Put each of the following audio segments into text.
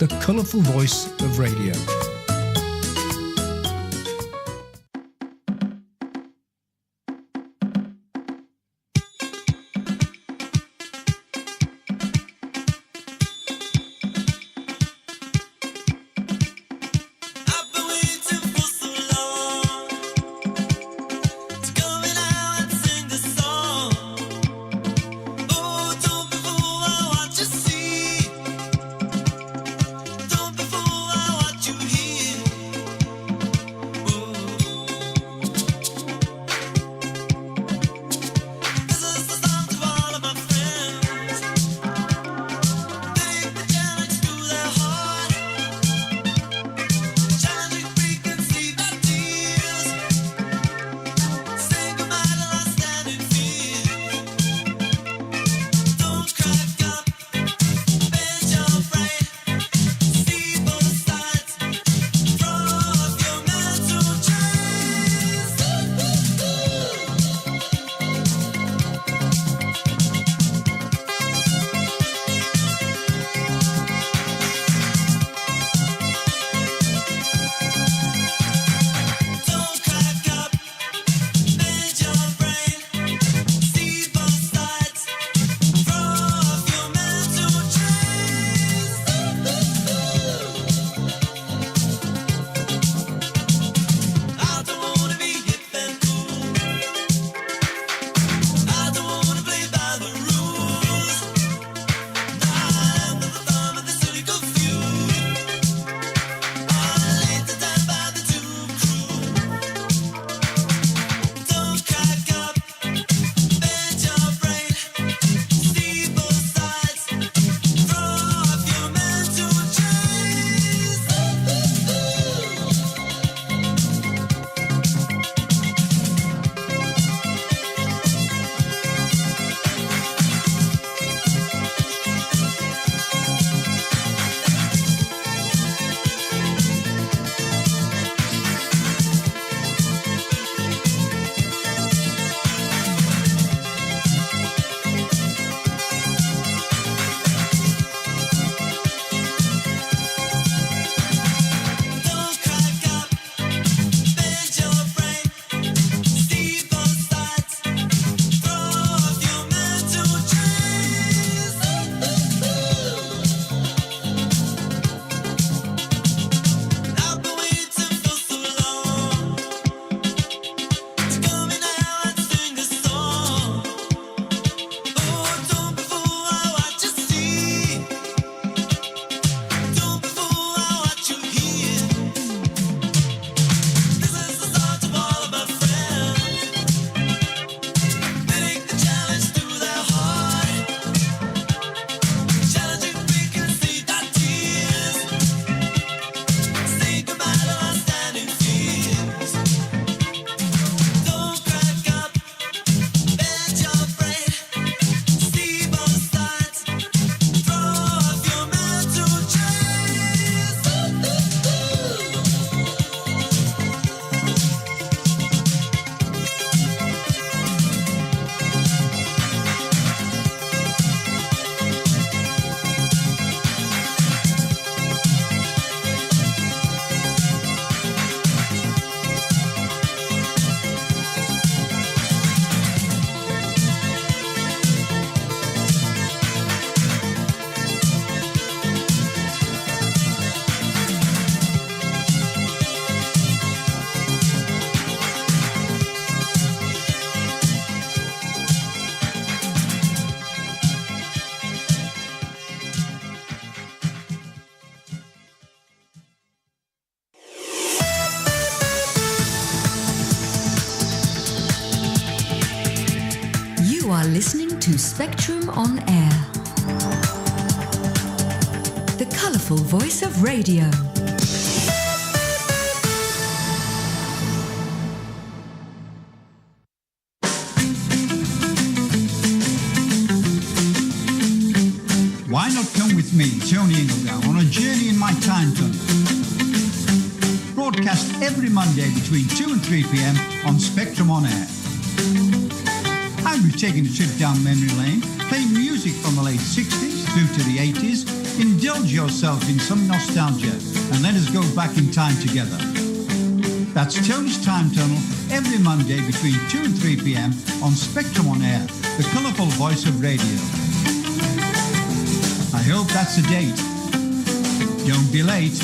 the colourful voice of radio. are listening to Spectrum on Air, the colourful voice of radio. Why not come with me, Tony Ingledow, on a journey in my time tunnel? Broadcast every Monday between 2 and 3 p.m. on Spectrum on Air. I'll be taking a trip down memory lane, playing music from the late 60s, through to the 80s, indulge yourself in some nostalgia and let us go back in time together. That's Tony's Time Tunnel every Monday between 2 and 3 p.m. on Spectrum on Air, the colourful voice of radio. I hope that's a date. Don't be late.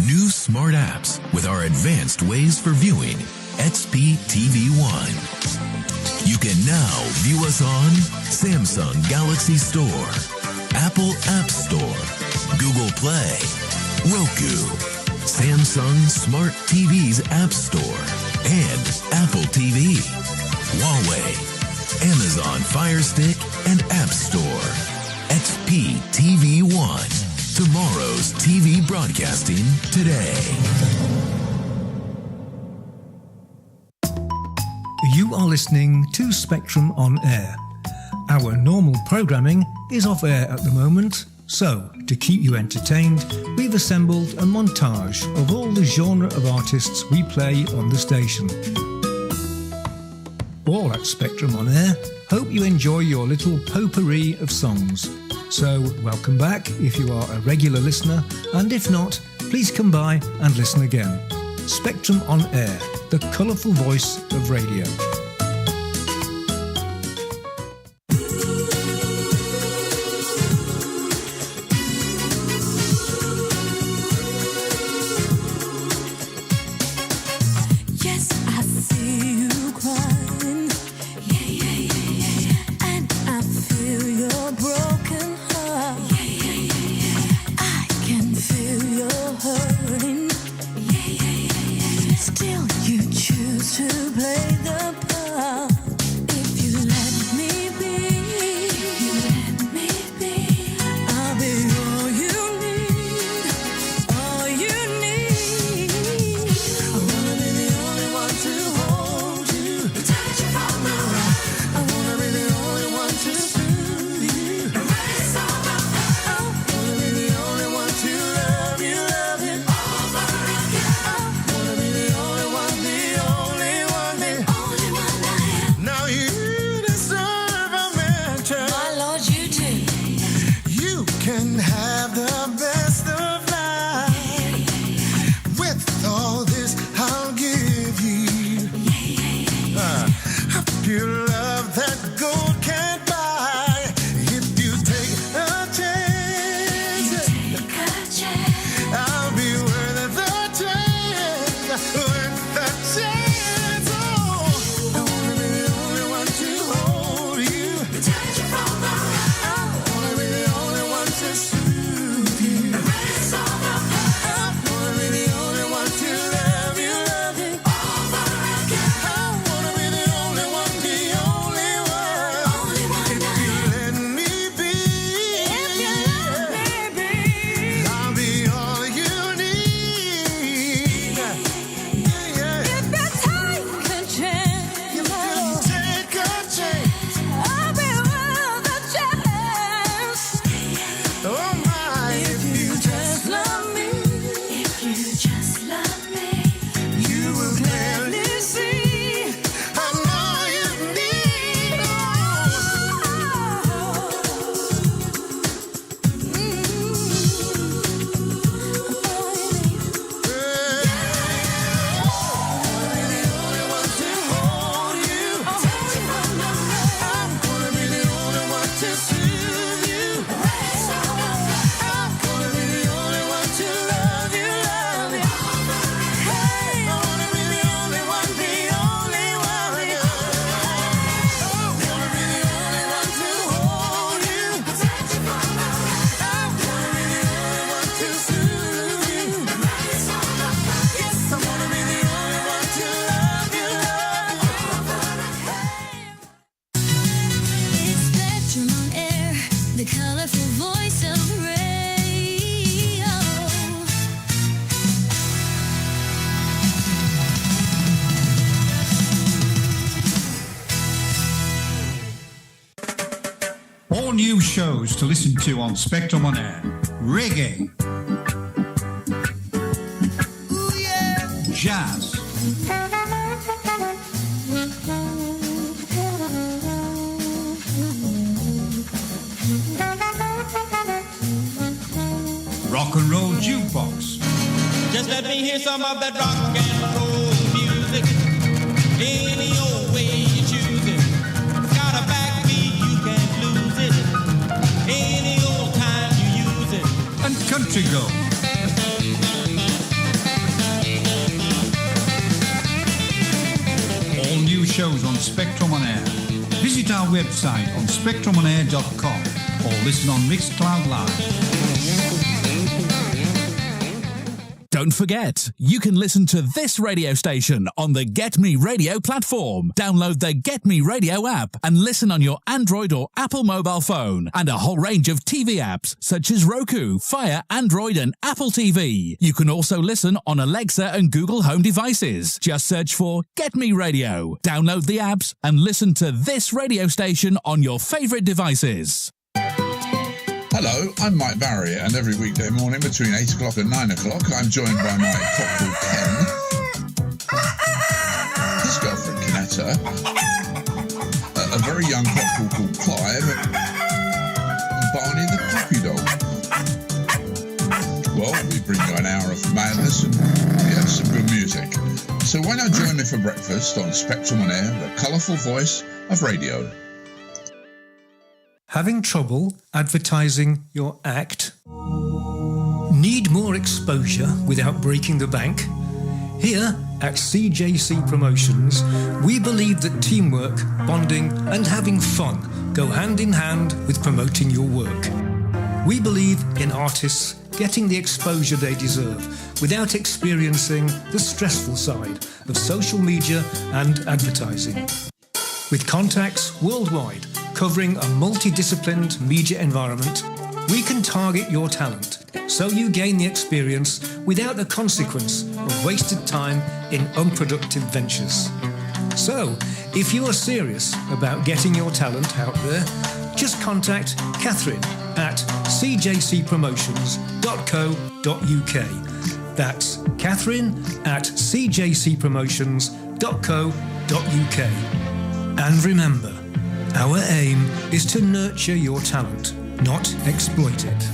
New smart apps with our advanced ways for viewing. XP-TV1. You can now view us on Samsung Galaxy Store, Apple App Store, Google Play, Roku, Samsung Smart TV's App Store, and Apple TV, Huawei, Amazon Fire Stick, and App Store. XP-TV1. Tomorrow's TV broadcasting today. You are listening to Spectrum on Air. Our normal programming is off air at the moment, so to keep you entertained, we've assembled a montage of all the genre of artists we play on the station. All at Spectrum on Air hope you enjoy your little potpourri of songs. So welcome back if you are a regular listener, and if not, please come by and listen again. Spectrum on Air, the colourful voice of radio. All new shows to listen to on Spectrum on Air. Reggae. Ooh, yeah. Jazz. Rock and roll jukebox. Just let me hear some of that rock and roll music. Any old way you choose it. Got a backbeat, you can't lose it. Any old time you use it. And country girl. All new shows on Spectrum on Air. Visit our website on spectrumonair.com or listen on Mixcloud Live. Don't forget, you can listen to this radio station on the Get Me Radio platform. Download the Get Me Radio app and listen on your Android or Apple mobile phone, and a whole range of TV apps such as Roku, Fire, Android and Apple TV. You can also listen on Alexa and Google Home devices. Just search for Get Me Radio. Download the apps and listen to this radio station on your favourite devices. Hello, I'm Mike Barry, and every weekday morning between 8 o'clock and 9 o'clock, I'm joined by my cockle Ken, his girlfriend Canetta, a very young cockle called Clive, and Barney the puppy dog. Well, we bring you an hour of madness and some good music. So why not join me for breakfast on Spectrum on Air, the colourful voice of radio. Having trouble advertising your act? Need more exposure without breaking the bank? Here at CJC Promotions, we believe that teamwork, bonding and having fun go hand in hand with promoting your work. We believe in artists getting the exposure they deserve without experiencing the stressful side of social media and advertising. With contacts worldwide, covering a multidisciplined media environment, we can target your talent so you gain the experience without the consequence of wasted time in unproductive ventures. So, if you are serious about getting your talent out there, just contact Catherine at cjcpromotions.co.uk. That's Catherine at cjcpromotions.co.uk. And remember, our aim is to nurture your talent, not exploit it.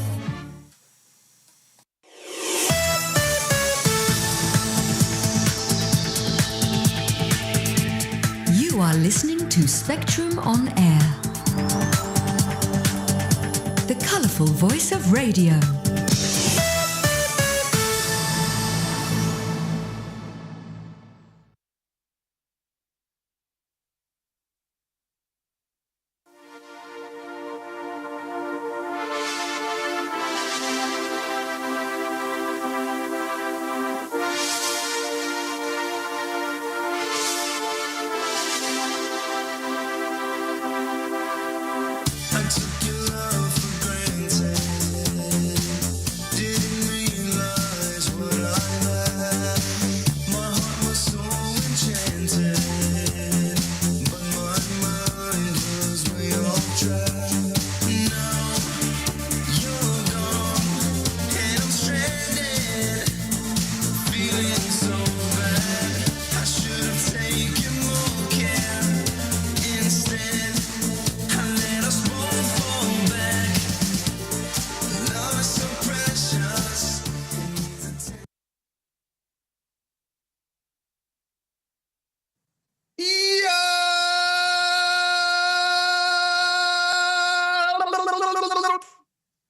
You are listening to Spectrum on Air, the colourful voice of radio.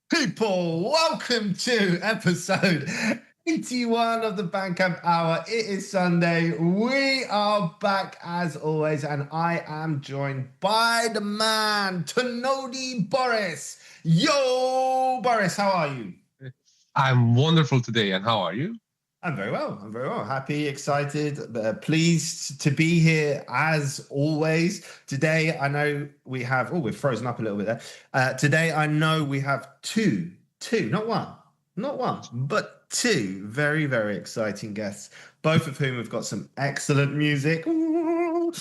People, welcome to episode 81 of the Bandcamp Hour. It is Sunday. We are back as always, and I am joined by the man, Tonodi Boris. Yo, Boris, how are you? I'm wonderful today, and how are you? I'm very well. Happy, excited, pleased to be here as always. Today, I know we have, we've frozen up a little bit there. Today, I know we have two, not one, but two very, very exciting guests, both of whom have got some excellent music. We'll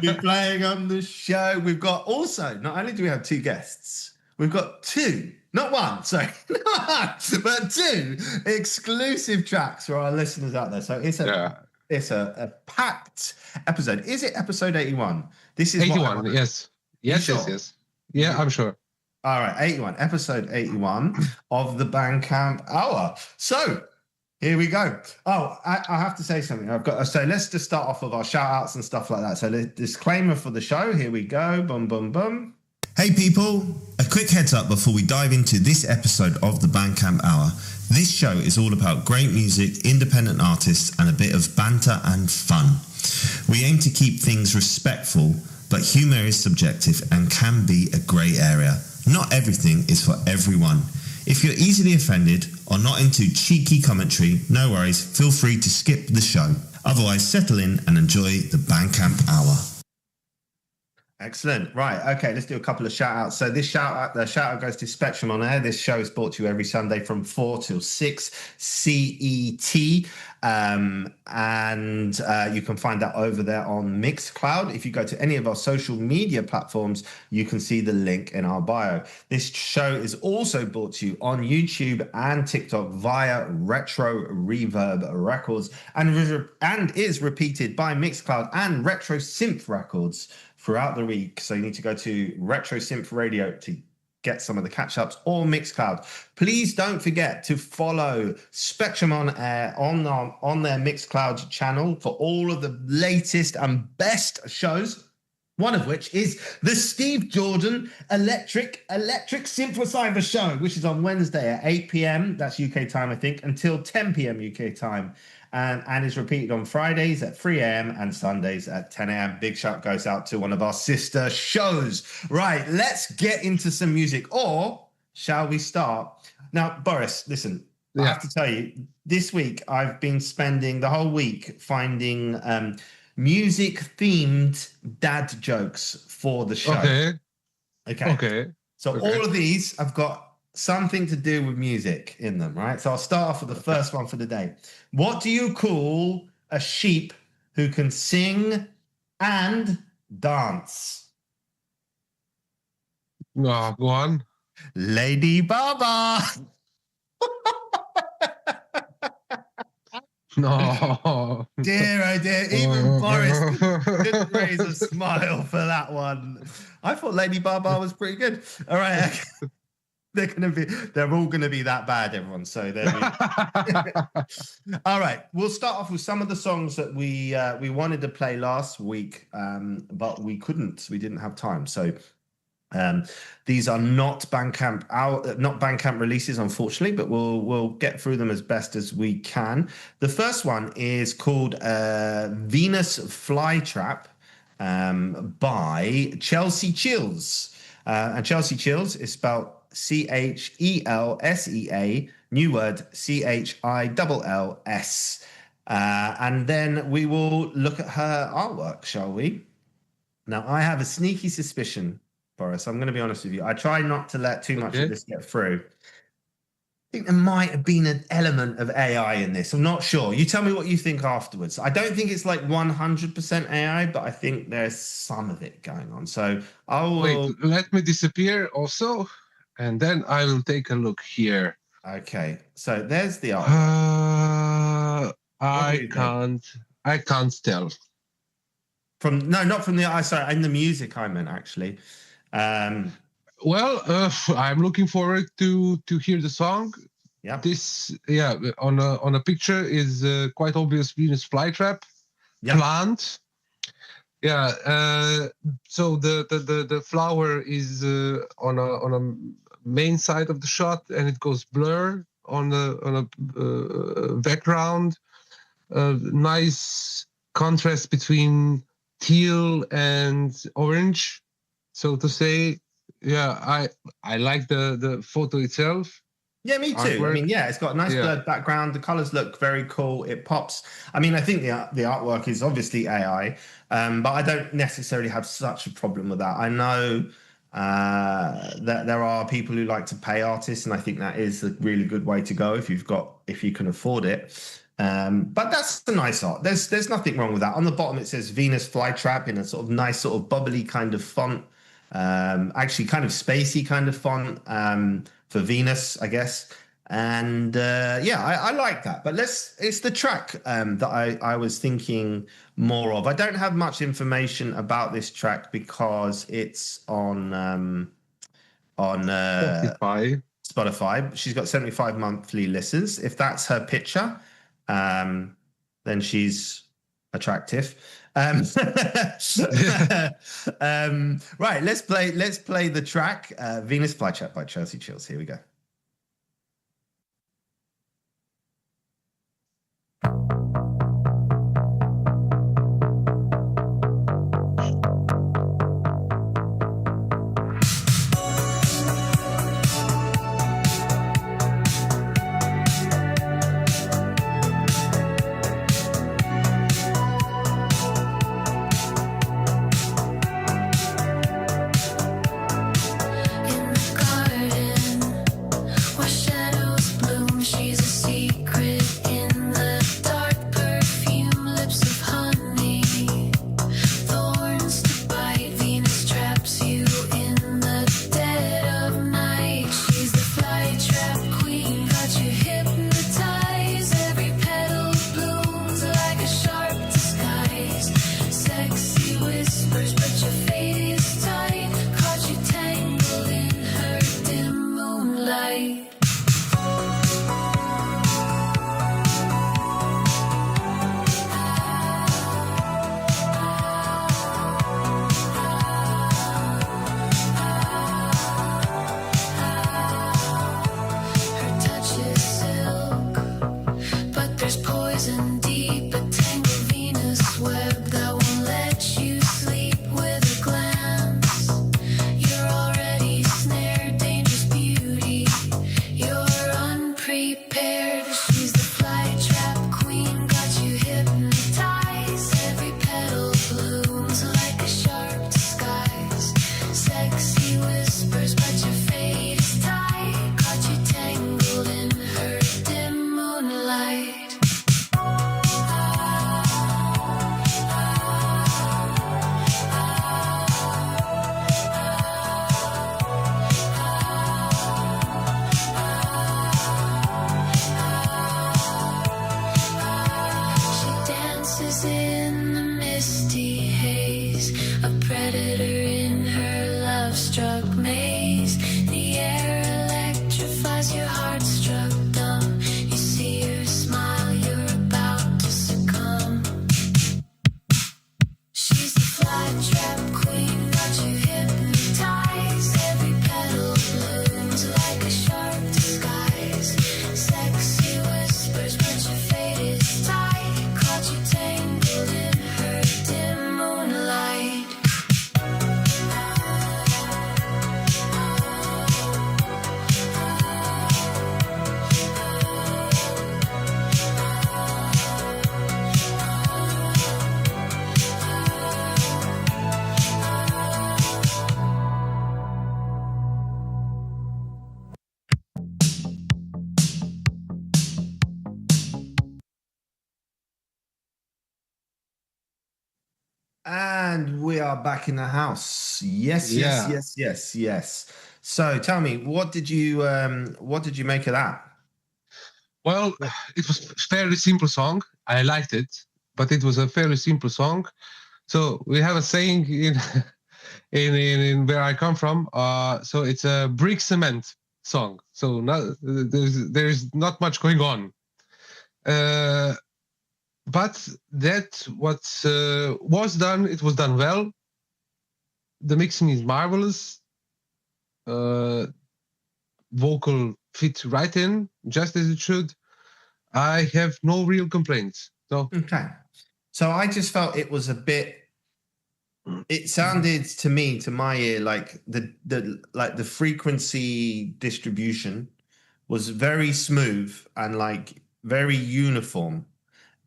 be playing on the show. We've got also, not only do we have two guests, we've got two. Not one, sorry, not one, but two exclusive tracks for our listeners out there. So it's a packed episode. Is it episode 81? This is 81, yes. Yes. Yeah, I'm sure. All right, 81, episode 81 of the Bandcamp Hour. So here we go. Oh, I have to say something. So let's just start off with our shout outs and stuff like that. So the disclaimer for the show. Here we go. Boom, boom, boom. Hey people, a quick heads up before we dive into this episode of the Bandcamp Hour. This show is all about great music, independent artists, and a bit of banter and fun. We aim to keep things respectful, but humour is subjective and can be a grey area. Not everything is for everyone. If you're easily offended or not into cheeky commentary, no worries, feel free to skip the show. Otherwise, settle in and enjoy the Bandcamp Hour. Excellent. Right. Okay. Let's do a couple of shout outs. So the shout out goes to Spectrum on Air. This show is brought to you every Sunday from 4 till 6 CET. And you can find that over there on Mixcloud. If you go to any of our social media platforms, you can see the link in our bio. This show is also brought to you on YouTube and TikTok via Retro Reverb Records and is repeated by Mixcloud and Retro Synth Records throughout the week. So you need to go to Retro Synth Radio to get some of the catch-ups or Mixcloud. Please don't forget to follow Spectrum on Air on their Mixcloud channel for all of the latest and best shows. One of which is the Steve Jordan Electric Synthesizer Show, which is on Wednesday at 8 p.m. That's UK time, I think, until 10 p.m. UK time. And is repeated on Fridays at 3 a.m. and Sundays at 10 a.m. Big shout goes out to one of our sister shows. Right, let's get into some music. Or shall we start? Now, Boris, listen, I have to tell you, this week I've been spending the whole week finding music-themed dad jokes for the show. Okay. So all of these have got something to do with music in them, right? So I'll start off with the first one for the day. What do you call a sheep who can sing and dance? Oh, go on. Lady Baba. No. Dear, oh dear. Even Boris didn't raise a smile for that one. I thought Lady Baba was pretty good. All right. They're all gonna be that bad, everyone. So there we all right. We'll start off with some of the songs that we wanted to play last week, but we couldn't. We didn't have time. So these are not Bandcamp releases, unfortunately, but we'll get through them as best as we can. The first one is called Venus Flytrap by Chelsea Chills. And Chelsea Chills is spelled CHELSEA, new word CHILLS. And then we will look at her artwork, shall we? Now, I have a sneaky suspicion, Boris. I'm going to be honest with you. I try not to let too much of this get through. I think there might have been an element of AI in this. I'm not sure. You tell me what you think afterwards. I don't think it's like 100% AI, but I think there's some of it going on. So I will... Wait, let me disappear also, and then I will take a look here. Okay, so there's the art. I can't tell. Not from the... Sorry, in the music I meant, actually. Well, I'm looking forward to hear the song. Yeah. This, on a picture is quite obvious Venus flytrap plant. Yeah. So the flower is on a main side of the shot, and it goes blur on a background. Nice contrast between teal and orange, so to say. Yeah, I like the photo itself. Yeah, me too. Artwork. I mean, it's got a nice blurred background. The colors look very cool. It pops. I mean, I think the artwork is obviously AI, but I don't necessarily have such a problem with that. I know that there are people who like to pay artists, and I think that is a really good way to go if you can afford it. But that's a nice art. There's nothing wrong with that. On the bottom it says Venus Flytrap in a sort of nice, sort of bubbly kind of font. Actually kind of spacey kind of font for Venus, I guess. And I like that. But it's the track that I was thinking more of. I don't have much information about this track because it's on on Spotify. She's got 75 monthly listens. If that's her picture, then she's attractive. Right, let's play the track Venus Flytrap by Chelsea Chills. Here we go. And we are back in the house. Yes. So tell me, what did you make of that? Well, it was a fairly simple song. I liked it, but it was a fairly simple song. So we have a saying in where I come from. So it's a brick cement song. So there's not much going on. But that what was done, it was done well. The mixing is marvelous. Vocal fit right in, just as it should. I have no real complaints. So okay. So I just felt it was a bit. It sounded to me, to my ear, like the frequency distribution was very smooth and like very uniform.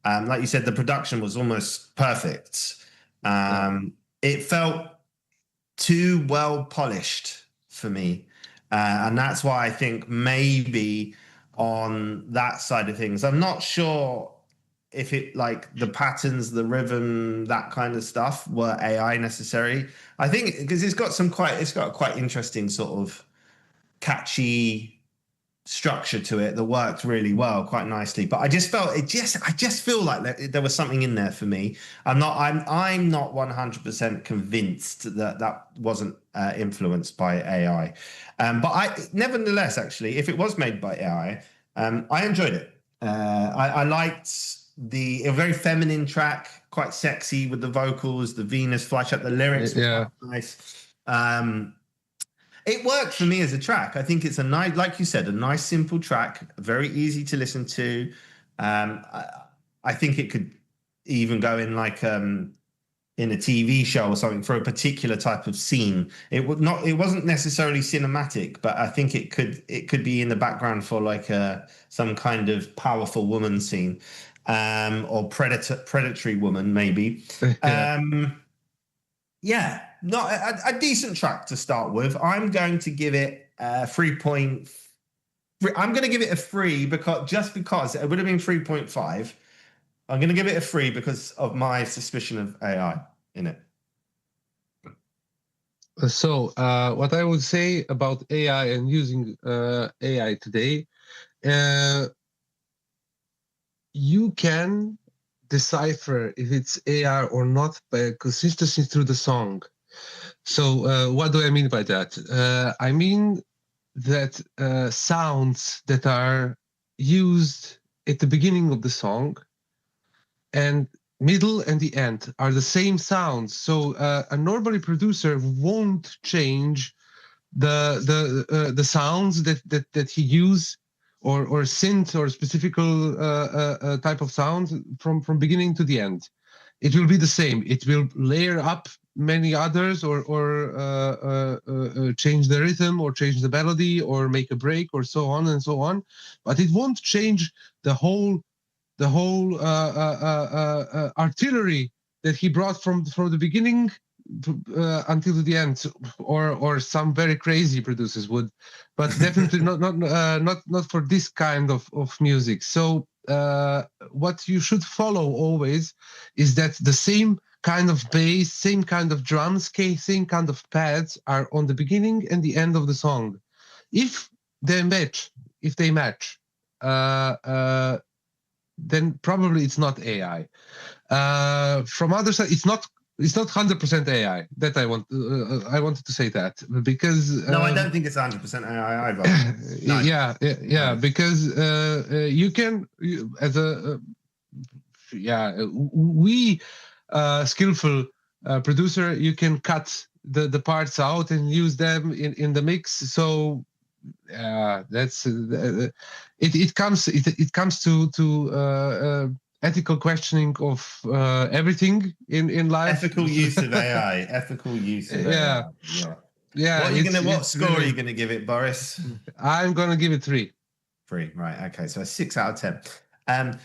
Like you said, the production was almost perfect. It felt too well polished for me. And that's why I think maybe on that side of things, I'm not sure if it like the patterns, the rhythm, that kind of stuff were AI necessary. I think because it's got quite interesting sort of catchy structure to it that worked really well, quite nicely. But I just feel like there was something in there for me. I'm not 100% convinced that wasn't influenced by AI. But nevertheless, actually, if it was made by AI, I enjoyed it. I liked a very feminine track, quite sexy with the vocals, the Venus flytrap, the lyrics were quite nice. It worked for me as a track. I think it's a nice, like you said, a nice, simple track, very easy to listen to. I think it could even go in like in a TV show or something for a particular type of scene. It wasn't necessarily cinematic, but I think it could be in the background for like some kind of powerful woman scene, or predatory woman maybe. Yeah. Not a decent track to start with. I'm going to give it 3.3. I'm going to give it a 3 because it would have been 3.5. I'm going to give it a 3 because of my suspicion of AI in it. So what I would say about AI and using AI today, you can decipher if it's AI or not by consistency through the song. So what do I mean by that? I mean that sounds that are used at the beginning of the song and middle and the end are the same sounds. So a normally producer won't change the sounds that he use or synth or specific type of sound from beginning to the end. It will be the same. It will layer up many others or change the rhythm or change the melody or make a break or so on and so on, but it won't change the whole artillery that he brought from the beginning until the end, or some very crazy producers would, but definitely not for this kind of music. So what you should follow always is that the same kind of bass, same kind of drums, same kind of pads are on the beginning and the end of the song. If they match, then probably it's not AI. From other side, it's not 100% AI. That I wanted to say that because no, I don't think it's 100% AI either. No. Yeah, because you can skillful producer, you can cut the parts out and use them in the mix. So that's it comes to ethical questioning of everything in life. Ethical use of AI. AI. Yeah. What score are you gonna give it, Boris? I'm gonna give it 3. 3, right? Okay, so a 6 out of 10.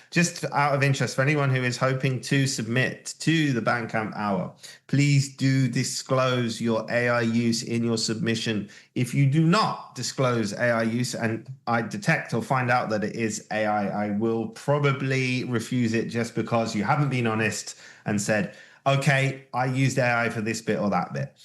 Just out of interest, for anyone who is hoping to submit to the Bandcamp Hour, please do disclose your AI use in your submission. If you do not disclose AI use and I detect or find out that it is AI, I will probably refuse it just because you haven't been honest and said, okay, I used AI for this bit or that bit.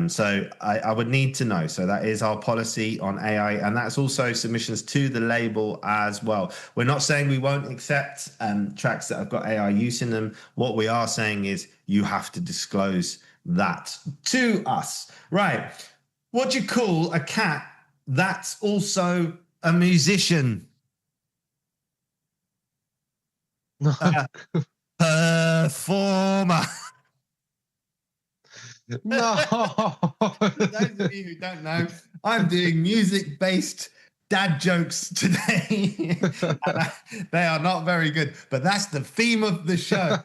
So I would need to know. So that is our policy on AI. And that's also submissions to the label as well. We're not saying we won't accept tracks that have got AI use in them. What we are saying is you have to disclose that to us. Right. What do you call a cat that's also a musician? Performer. No. For those of you who don't know, I'm doing music-based dad jokes today. They are not very good, but that's the theme of the show.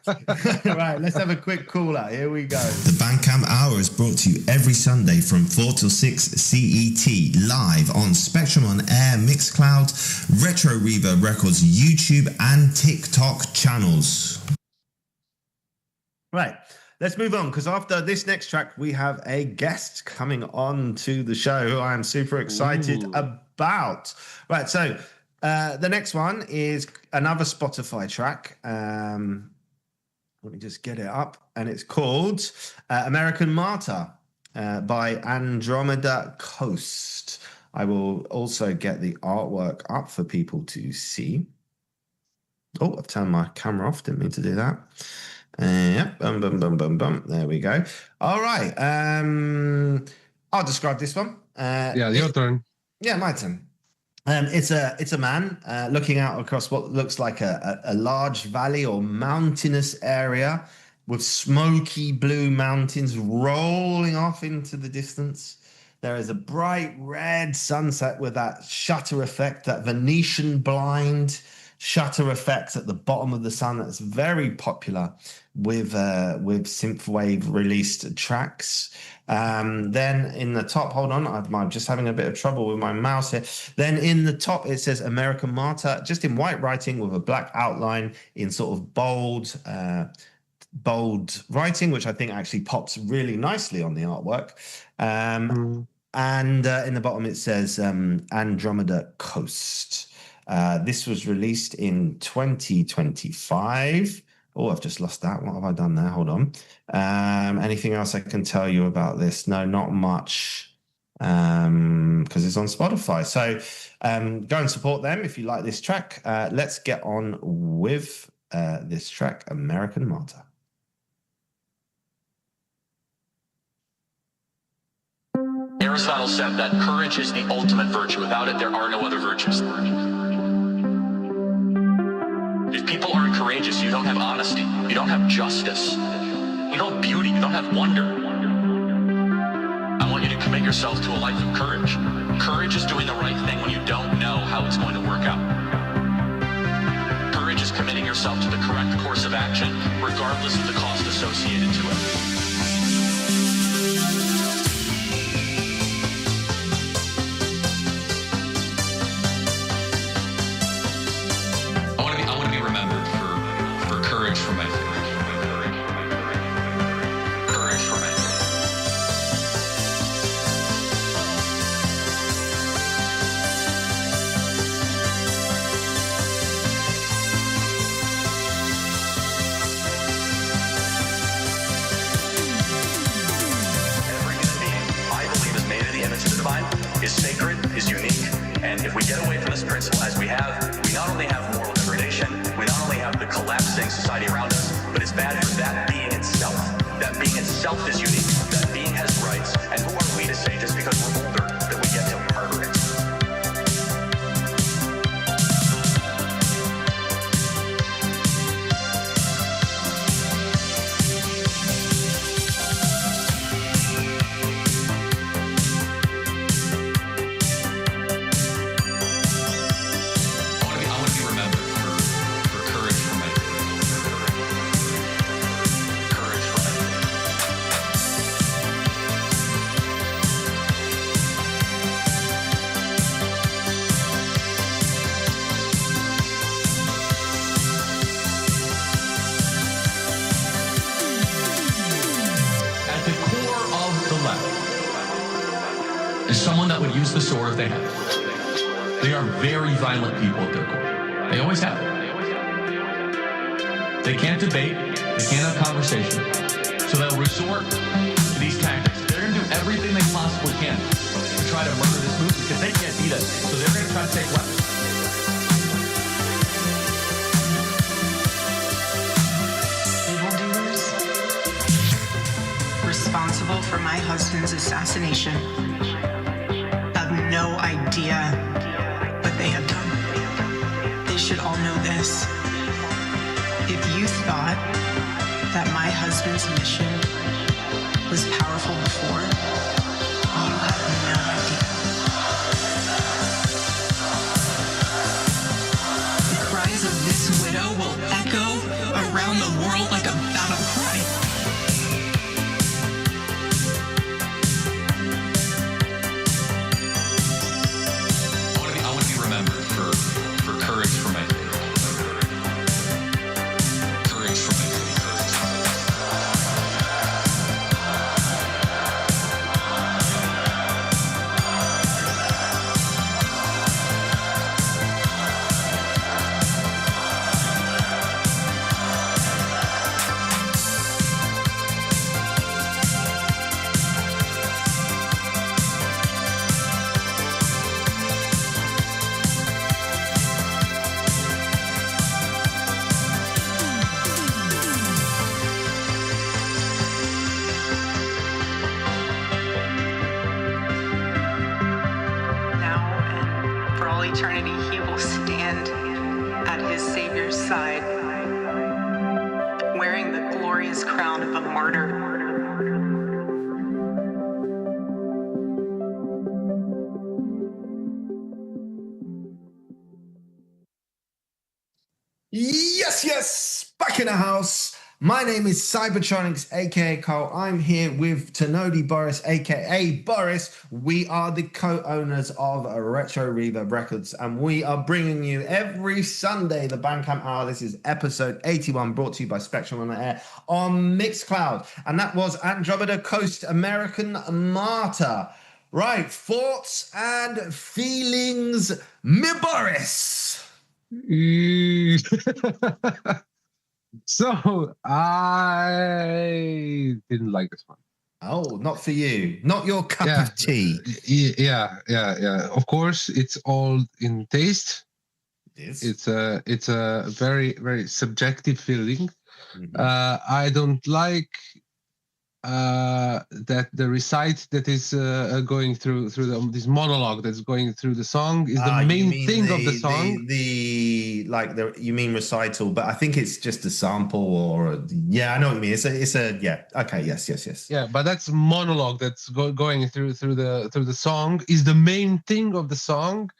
Right, let's have a quick call out. Here we go. The Bandcamp Hour is brought to you every Sunday from 4 till 6 CET, live on Spectrum on Air, Mixcloud, RetroReverbRecords YouTube and TikTok channels. Right. Let's move on, because after this next track, we have a guest coming on to the show who I am super excited about. Right, so the next one is another Spotify track. Let me just get it up. And it's called American Martyr by Andromeda Coast. I will also get the artwork up for people to see. Oh, I've turned my camera off. Didn't mean to do that. Yep. Boom, boom, boom, boom, boom. There we go. All right. I'll describe this one. Your turn. Yeah, my turn. It's a man looking out across what looks like a large valley or mountainous area with smoky blue mountains rolling off into the distance. There is a bright red sunset with that shutter effect, that Venetian blind shutter effect at the bottom of the sun that's very popular with synthwave released tracks. Then in the top, hold on, I'm just having a bit of trouble with my mouse here. Then in the top, it says American Martyr, just in white writing with a black outline in sort of bold writing, which I think actually pops really nicely on the artwork. And in the bottom, it says Andromeda Coast. This was released in 2025. Oh, I've just lost that. What have I done there? Hold on. Anything else I can tell you about this? No, not much, because it's on Spotify. So go and support them if you like this track. Let's get on with this track, American Martyr. Aristotle said that courage is the ultimate virtue. Without it, there are no other virtues. If people aren't courageous, you don't have honesty, you don't have justice, you don't have beauty, you don't have wonder. I want you to commit yourself to a life of courage. Courage is doing the right thing when you don't know how it's going to work out. Courage is committing yourself to the correct course of action, regardless of the cost associated to it. Is sacred, is unique, and if we get away from this principle as we have, we not only have moral degradation, we not only have the collapsing society around us, but it's bad for that being itself. That being itself is unique, that being has rights, and who are we to say just because we're older that we get to murder it? The sword if they have it. They are very violent people at their core. They always have it. They can't debate. They can't have conversation. So they'll resort to these tactics. They're going to do everything they possibly can to try to murder this movement because they can't beat us. So they're going to try to take weapons. Evildoers responsible for my husband's assassination no idea what they have done. They should all know this. If you thought that my husband's mission was powerful before, you have no idea. The cries of this widow will echo around the world like a battle cry. all eternity, he will stand at his Savior's side, wearing the glorious crown of a martyr. Yes, back in the house. My name is Cybertronics, aka Carl. I'm here with Tenodi Boris, aka Boris. We are the co-owners of Retro Reverb Records, and we are bringing you every Sunday the Bandcamp Hour. This is episode 81, brought to you by Spectrum on the Air on Mixcloud, and that was Andromeda Coast American Martyr. Right, thoughts and feelings, me Boris. So I didn't like this one. Oh, not for you. Not your cup of tea. Yeah. Of course, it's all in taste. It is. It's a very, very subjective feeling. Mm-hmm. I don't like that the recite that is going through this monologue that's going through the song is the main thing of the song. You mean recital, but I think it's just a sample I know what you mean. It's a okay, yes. Yeah, but that's monologue that's going through the song is the main thing of the song.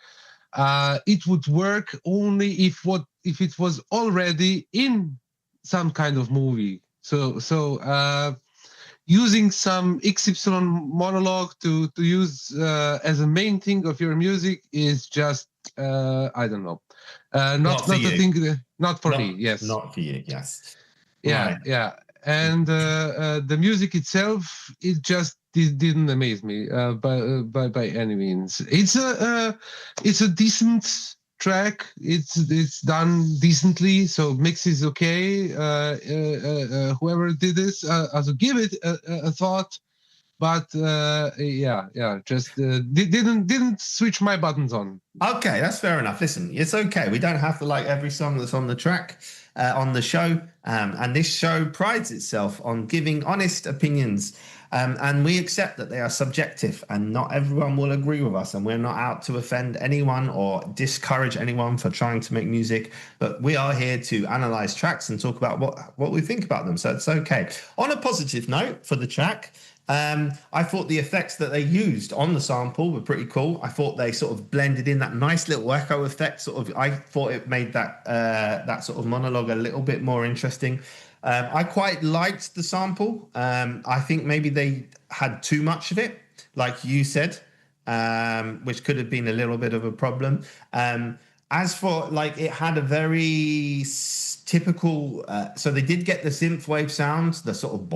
It would work only if it was already in some kind of movie. So using some XY monologue to use as a main thing of your music is just I don't know, not a thing. Not for me. Yes, not for you. Yes. Yeah, right. yeah. And the music itself, it just didn't amaze me by any means. It's a decent track. It's done decently, so mix is okay. Whoever did this, also give it a thought, but just didn't switch my buttons on. Okay, that's fair enough. Listen, it's okay. We don't have to like every song that's on the track on the show, and this show prides itself on giving honest opinions. And we accept that they are subjective and not everyone will agree with us. And we're not out to offend anyone or discourage anyone for trying to make music. But we are here to analyze tracks and talk about what we think about them. So it's okay. On a positive note for the track, I thought the effects that they used on the sample were pretty cool. I thought they sort of blended in that nice little echo effect. I thought it made that sort of monologue a little bit more interesting. I quite liked the sample. I think maybe they had too much of it, like you said, which could have been a little bit of a problem. As for it had a very typical. So they did get the synthwave sounds. The sort of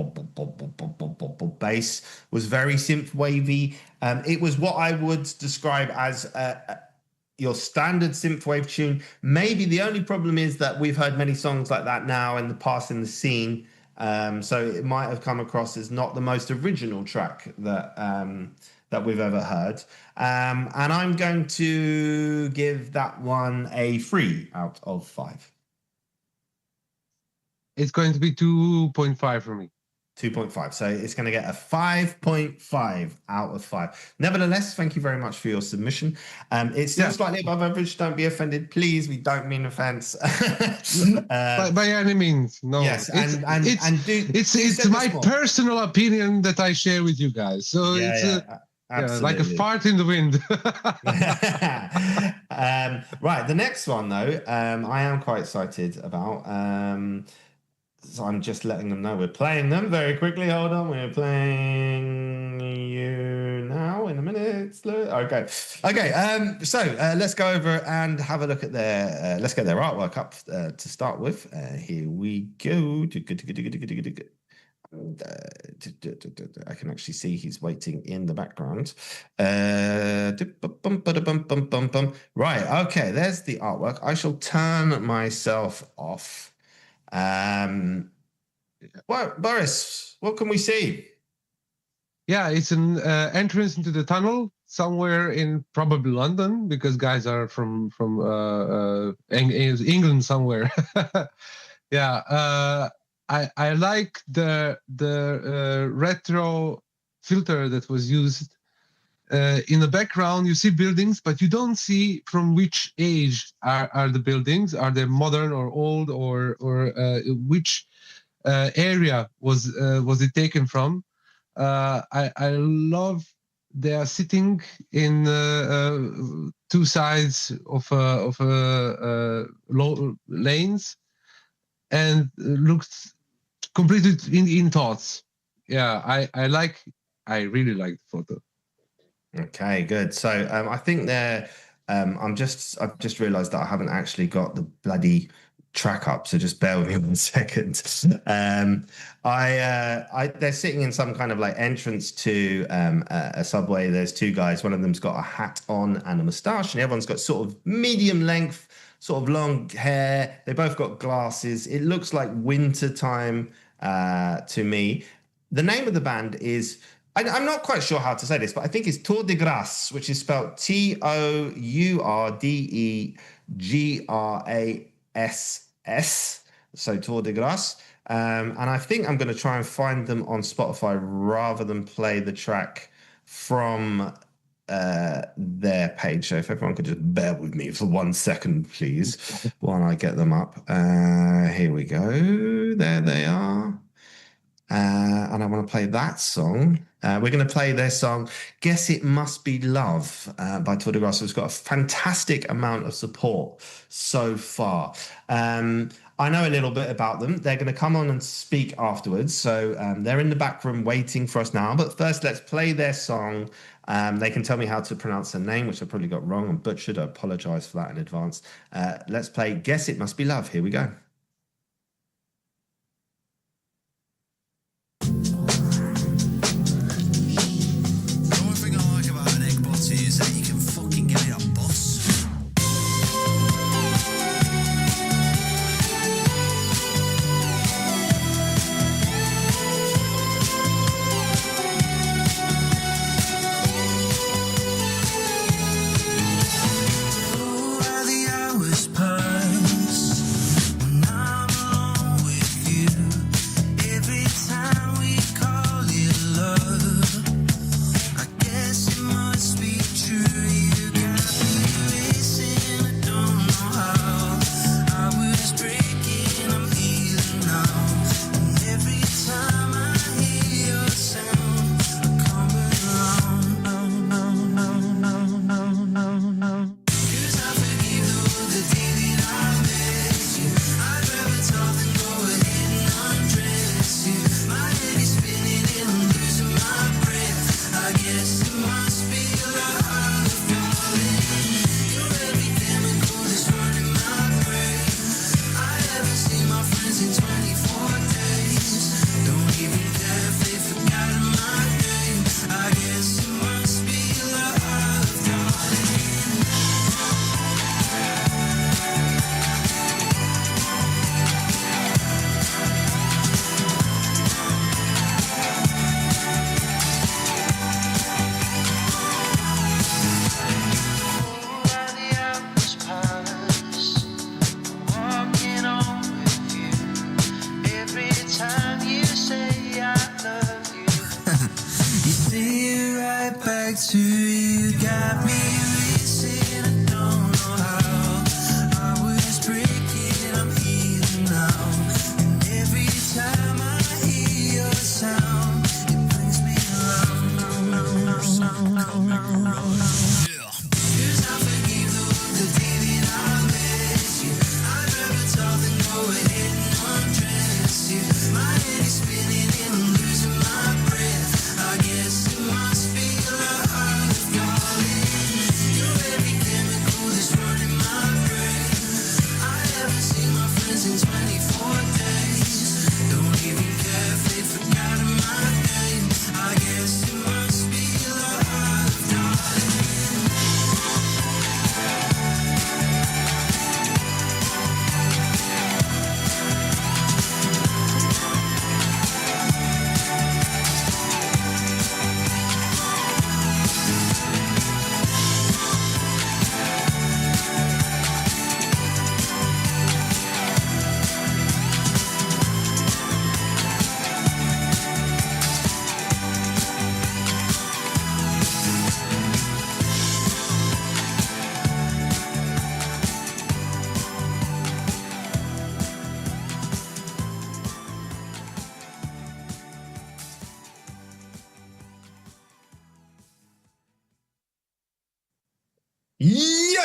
bass was very synthwavy. It was what I would describe as your standard synthwave tune. Maybe the only problem is that we've heard many songs like that now in the past in the scene, so it might have come across as not the most original track that we've ever heard. And I'm going to give that one a 3 out of 5. It's going to be 2.5 for me. 2.5. So it's going to get a 5.5 out of 5. Nevertheless, thank you very much for your submission. It's still slightly above average. Don't be offended, please. We don't mean offense. By any means, no. Yes, it's my personal opinion that I share with you guys. So it's like a fart in the wind. Right, the next one though, I am quite excited about. So I'm just letting them know we're playing them very quickly. Hold on, we're playing you now in a minute. Okay. So let's go over and have a look at their. Let's get their artwork up to start with. Here we go. I can actually see he's waiting in the background. Right. Okay. There's the artwork. I shall turn myself off. Well, Boris, what can we see? Yeah, it's an entrance into the tunnel somewhere in probably London, because guys are from England somewhere. Yeah, I like the retro filter that was used. in the background, you see buildings, but you don't see from which age are the buildings. Are they modern or old, or which area was it taken from? I love they are sitting in two sides of lanes and looks completely in thoughts. Yeah, I really like the photo. Okay, good. So I think I've just realised that I haven't actually got the bloody track up, so just bear with me 1 second. They're sitting in some kind of like entrance to a subway. There's two guys. One of them's got a hat on and a moustache, and the other one's got sort of medium length, sort of long hair. They both got glasses. It looks like winter time to me. The name of the band is, I'm not quite sure how to say this, but I think it's Tour de Grace, which is spelled Tourdegrass. So Tour de Grace. And I think I'm going to try and find them on Spotify rather than play the track from their page. So if everyone could just bear with me for 1 second, please, while I get them up. Here we go. There they are. And I want to play that song. We're going to play their song, Guess It Must Be Love, by Tour de Grace. It's got a fantastic amount of support so far. I know a little bit about them. They're going to come on and speak afterwards. So they're in the back room waiting for us now. But first, let's play their song. They can tell me how to pronounce their name, which I probably got wrong and butchered. I apologize for that in advance. Let's play Guess It Must Be Love. Here we go. When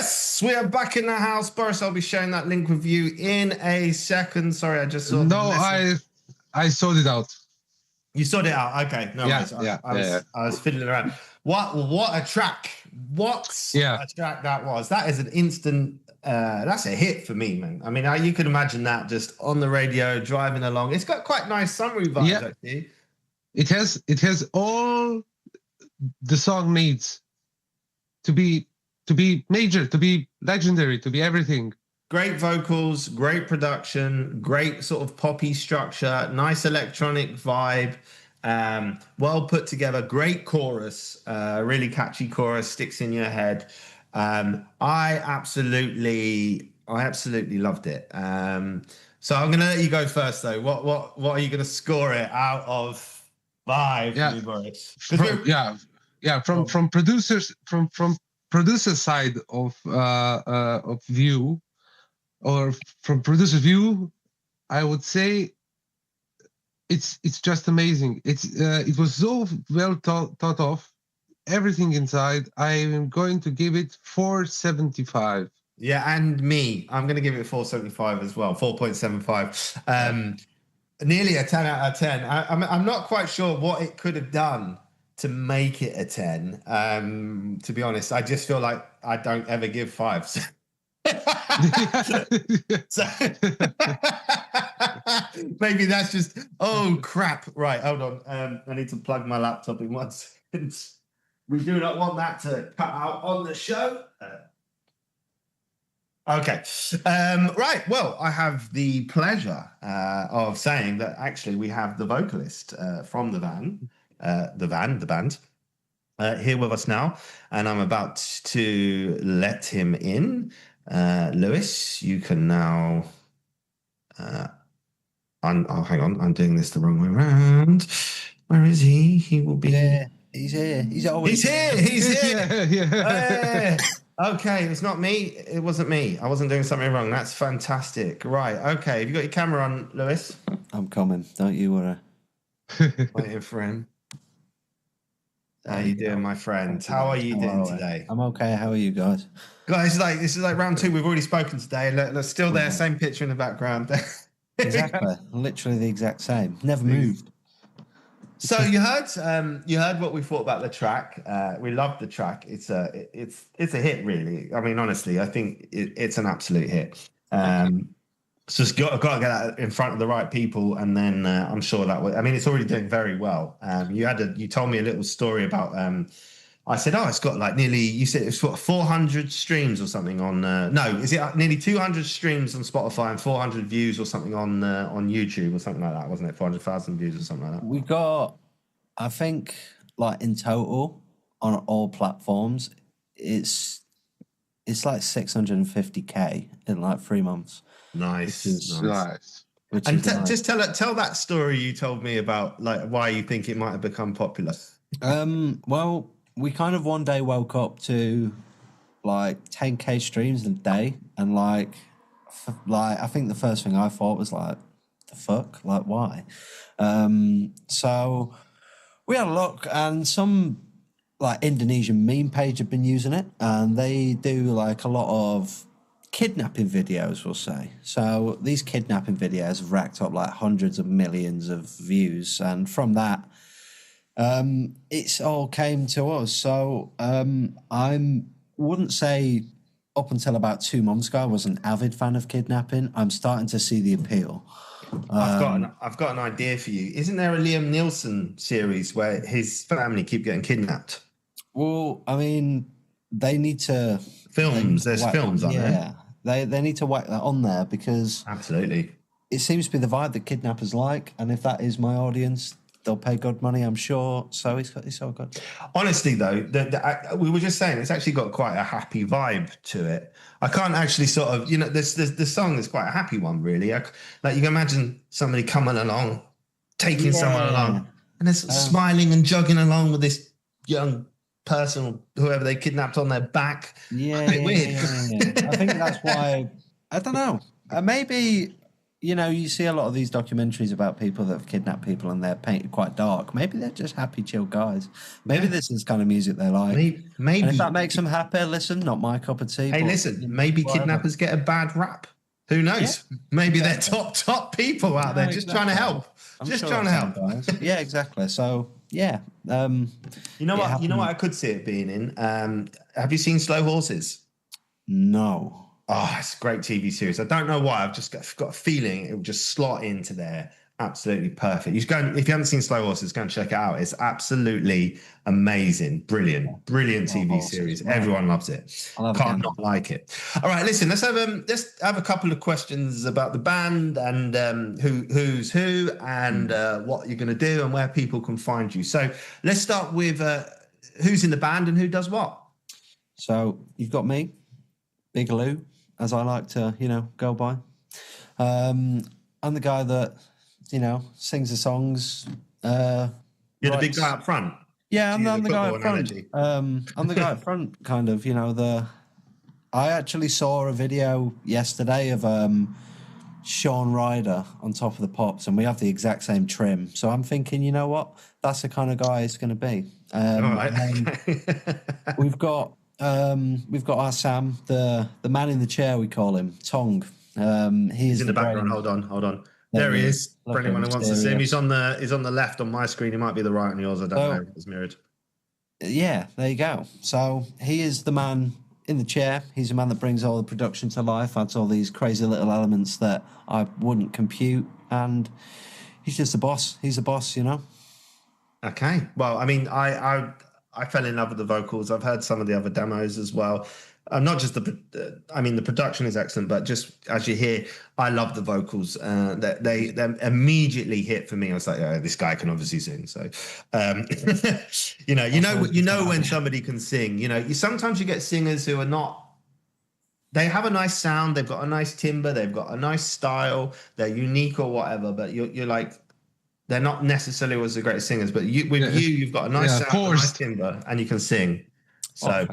Yes, we are back in the house. Boris, I'll be sharing that link with you in a second. Sorry, I just saw. No, I sorted it out. You sorted it out. Okay, no worries. I was fiddling around. What a track! What a track that was. That is an instant. That's a hit for me, man. I mean, you could imagine that just on the radio, driving along. It's got quite nice summery vibes, actually. It has all the song needs to be major, to be legendary, to be everything. Great vocals, great production, great sort of poppy structure, nice electronic vibe, well put together, great chorus, really catchy chorus, sticks in your head. I absolutely loved it. So I'm gonna let you go first, though. What are you gonna score it out of 5? Yeah, Boris? From producers from producer side of view, or from producer view, I would say it's just amazing. It was so well thought of, everything inside. I am going to give it 4.75. Yeah, and I'm going to give it 4.75 as well, 4.75. Nearly a 10 out of 10. I'm not quite sure what it could have done to make it a 10. To be honest, I just feel like I don't ever give 5s. So maybe that's just, oh crap. Right, hold on. I need to plug my laptop in 1 second. We do not want that to cut out on the show. Okay. Right. Well, I have the pleasure of saying that actually we have the vocalist from the band, here with us now, and I'm about to let him in. Lewis, you can now. Hang on. I'm doing this the wrong way around. Where is he? He will be there. He's here. He's always here. He's here. Yeah. Okay, it's not me. It wasn't me. I wasn't doing something wrong. That's fantastic. Right. Okay. Have you got your camera on, Lewis? I'm coming. Don't you worry. Waiting for him. How you doing, my friend? How are you doing today? I'm okay. How are you guys? Guys, this is like round 2. We've already spoken today. Look, still there. Same picture in the background. Exactly. Literally the exact same. Never moved. So you heard what we thought about the track. We loved the track. It's a hit, really. I mean, honestly, I think it's an absolute hit. So it's got to get that in front of the right people, and then I'm sure that will. I mean, it's already doing very well. You told me a little story about. I said, it's got like nearly. You said it's got 400 streams or something on. No, is it nearly 200 streams on Spotify and 400 views or something on YouTube or something like that? Wasn't it 400,000 views or something like that? We got, I think, like in total on all platforms, it's like 650K in like 3 months. Nice. Nice. And just tell that story you told me about, like why you think it might have become popular. Well, we kind of one day woke up to like 10K streams in a day, and like I think the first thing I thought was like, the fuck, like why? So we had a look, and some like Indonesian meme page had been using it, and they do like a lot of kidnapping videos, we'll say. So these kidnapping videos have racked up like hundreds of millions of views, and from that it's all came to us. So I wouldn't say up until about 2 months ago I was an avid fan of kidnapping. I'm starting to see the appeal. I've got an idea for you. Isn't there a Liam Neeson series where his family keep getting kidnapped? Well, I mean, they need to there's films on there. They need to whack that on there, because absolutely it seems to be the vibe that kidnappers like, and if that is my audience, they'll pay good money, I'm sure. So it's all good. Honestly, though, we were just saying it's actually got quite a happy vibe to it. I can't actually sort of, the song is quite a happy one, really. Like you can imagine somebody coming along, taking someone along, and they're smiling and jogging along with this young person, whoever they kidnapped, on their back. Yeah, weird. I think that's why. I don't know. Maybe you know, you see a lot of these documentaries about people that have kidnapped people and they're painted quite dark. Maybe they're just happy, chill guys. Maybe this is the kind of music they like. Maybe and if that makes them happy, listen, not my cup of tea. Hey, but, listen, you know, maybe whatever. kidnappers get a bad rap. Who knows? Yeah. Maybe they're top people out there just trying to help. I'm just sure trying to help. Yeah, exactly. So, yeah. You know what? You know what I could see it being in? Have you seen Slow Horses? No. Oh, it's a great TV series. I don't know why. I've just got a feeling it will just slot into there. Absolutely perfect. If you haven't seen Slow Horses, go and check it out. It's absolutely amazing. Brilliant TV series. Right. Everyone loves it. Can't not like it. All right, listen, let's have a couple of questions about the band and who's who and what you're going to do and where people can find you. So let's start with who's in the band and who does what. So you've got me, Big Lou, as I like to, go by. I'm the guy that, sings the songs. You're the big guy up front. Yeah, I'm the guy up front. I'm the guy up front, kind of. I actually saw a video yesterday of Sean Ryder on Top of the Pops, and we have the exact same trim. So I'm thinking, you know what? That's the kind of guy it's going to be. All right. We've got our Sam, the man in the chair, we call him, Tong. He's in the background. Hold on. There he is. For anyone who wants to see him, he's on the left on my screen. He might be the right on yours. I don't know. It's mirrored. Yeah, there you go. So he is the man in the chair. He's the man that brings all the production to life, adds all these crazy little elements that I wouldn't compute, and he's just the boss. He's the boss, Okay. Well, I mean, I fell in love with the vocals. I've heard some of the other demos as well. Not just the production is excellent, but just as you hear, I love the vocals. They immediately hit for me. I was like, oh, this guy can obviously sing. So, you know when somebody can sing. Sometimes you get singers who are not. They have a nice sound. They've got a nice timbre. They've got a nice style. They're unique or whatever. But you're like, they're not necessarily always the greatest singers. But you've got a nice sound, a nice timbre, and you can sing. So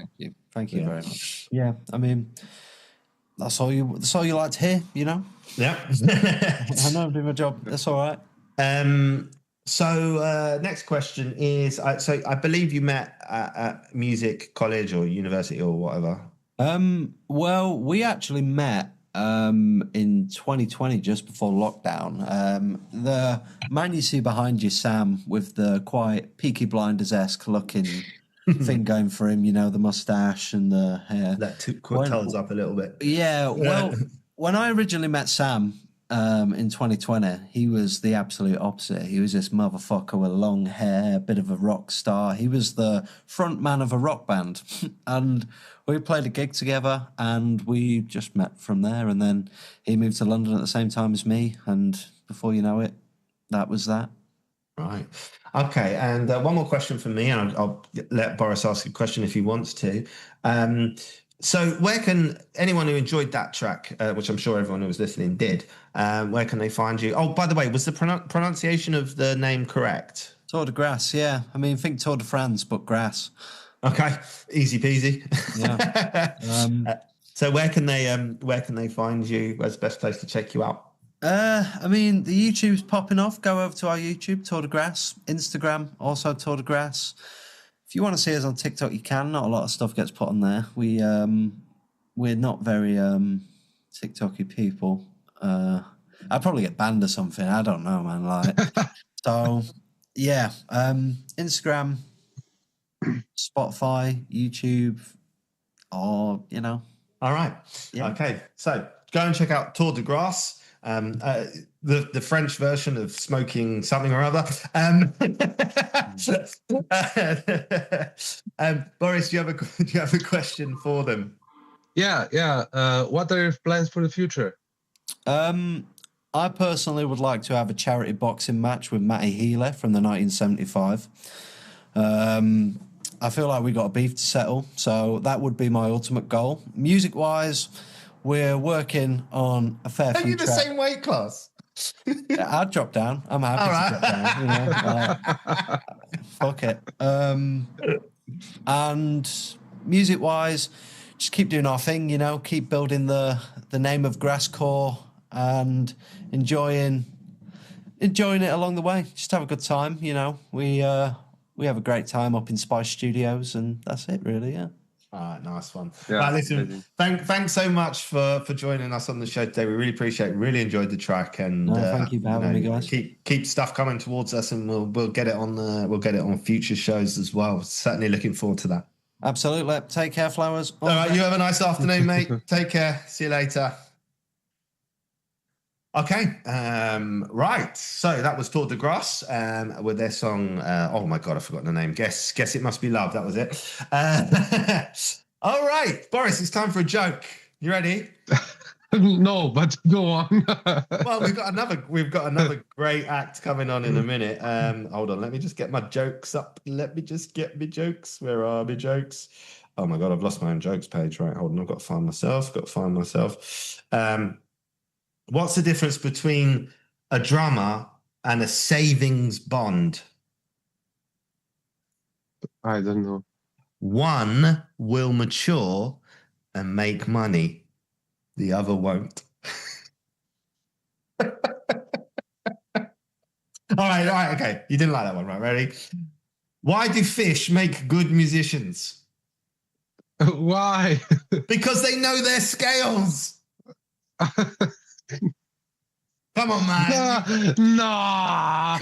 thank you very much. Yeah, I mean, that's all you like to hear, Yeah. I know I'm doing my job. That's all right. So next question is, so I believe you met at music college or university or whatever. Well, we actually met in 2020, just before lockdown. The man you see behind you, Sam, with the quite Peaky Blinders-esque looking thing going for him, the mustache and the hair. That tells up a little bit. Yeah, well, when I originally met Sam in 2020, he was the absolute opposite. He was this motherfucker with long hair, a bit of a rock star. He was the front man of a rock band. And we played a gig together and we just met from there. And then he moved to London at the same time as me. And before you know it, that was that. Right. Okay. And one more question from me, and I'll let Boris ask a question if he wants to. So where can anyone who enjoyed that track, which I'm sure everyone who was listening did, where can they find you? Oh, by the way, was the pronunciation of the name correct? Tour de Grace, yeah. I mean, think Tour de France, but grass. Okay, easy peasy. Yeah. So where can they find you? Where's the best place to check you out? I mean, the YouTube's popping off. Go over to our YouTube, Tour de Grace. Instagram, also Tour de Grace. If you want to see us on TikTok, you can. Not a lot of stuff gets put on there. We're not very TikToky people. I'd probably get banned or something. I don't know, man. So yeah, Instagram, Spotify, YouTube, or All right. Yeah. Okay. So go and check out Tour de Grace. The French version of smoking something or other. Boris, do you have a question for them? Yeah. What are your plans for the future? I personally would like to have a charity boxing match with Matty Healy from the 1975. I feel like we got a beef to settle, so that would be my ultimate goal. Music-wise, we're working on a fair few tracks. Are you the same weight class? I'd drop down. I'm happy to drop down. Fuck it. And music-wise, just keep doing our thing. Keep building the name of Grasscore and enjoying it along the way. Just have a good time, you know. We have a great time up in Spice Studios, and that's it, really. Yeah. All right, nice one. Yeah, right, listen, thanks so much for joining us on the show today. We really appreciate it. Really enjoyed the track, and thank you for having me, guys. Keep stuff coming towards us, and we'll get it on future shows as well. Certainly looking forward to that. Absolutely. Take care, Flowers. All right, you have a nice afternoon, mate. Take care. See you later. Okay, right. So that was Tour de Grace with their song. Oh my God, I've forgotten the name. Guess It Must Be Love. That was it. All right, Boris, it's time for a joke. You ready? No, but go on. Well, we've got another great act coming on in a minute. Hold on, let me just get my jokes up. Let me just get my jokes. Where are my jokes? Oh my God, I've lost my own jokes page. Right, hold on, I've got to find myself. What's the difference between a drummer and a savings bond? I don't know. One will mature and make money. The other won't. All right, okay. You didn't like that one, right? Ready? Why do fish make good musicians? Why? Because they know their scales. Come on, man. No.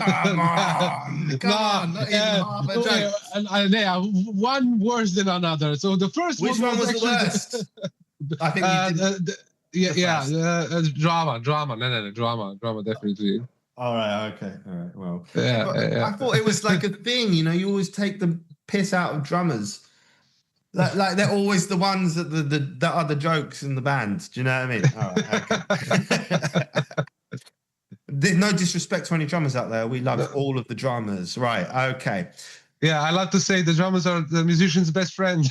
Come on. Not even half a joke. And they are one worse than another. So the first Which one was the worst? I think you did. Drama. No, drama, definitely. All right, okay. All right, well. Yeah. I thought it was like a thing, you know, you always take the piss out of drummers. Like they're always the ones that are the jokes in the band. Do you know what I mean? All right, okay. No disrespect to any drummers out there. We love all of the drummers. Right, okay. Yeah, I love to say the drummers are the musician's best friend.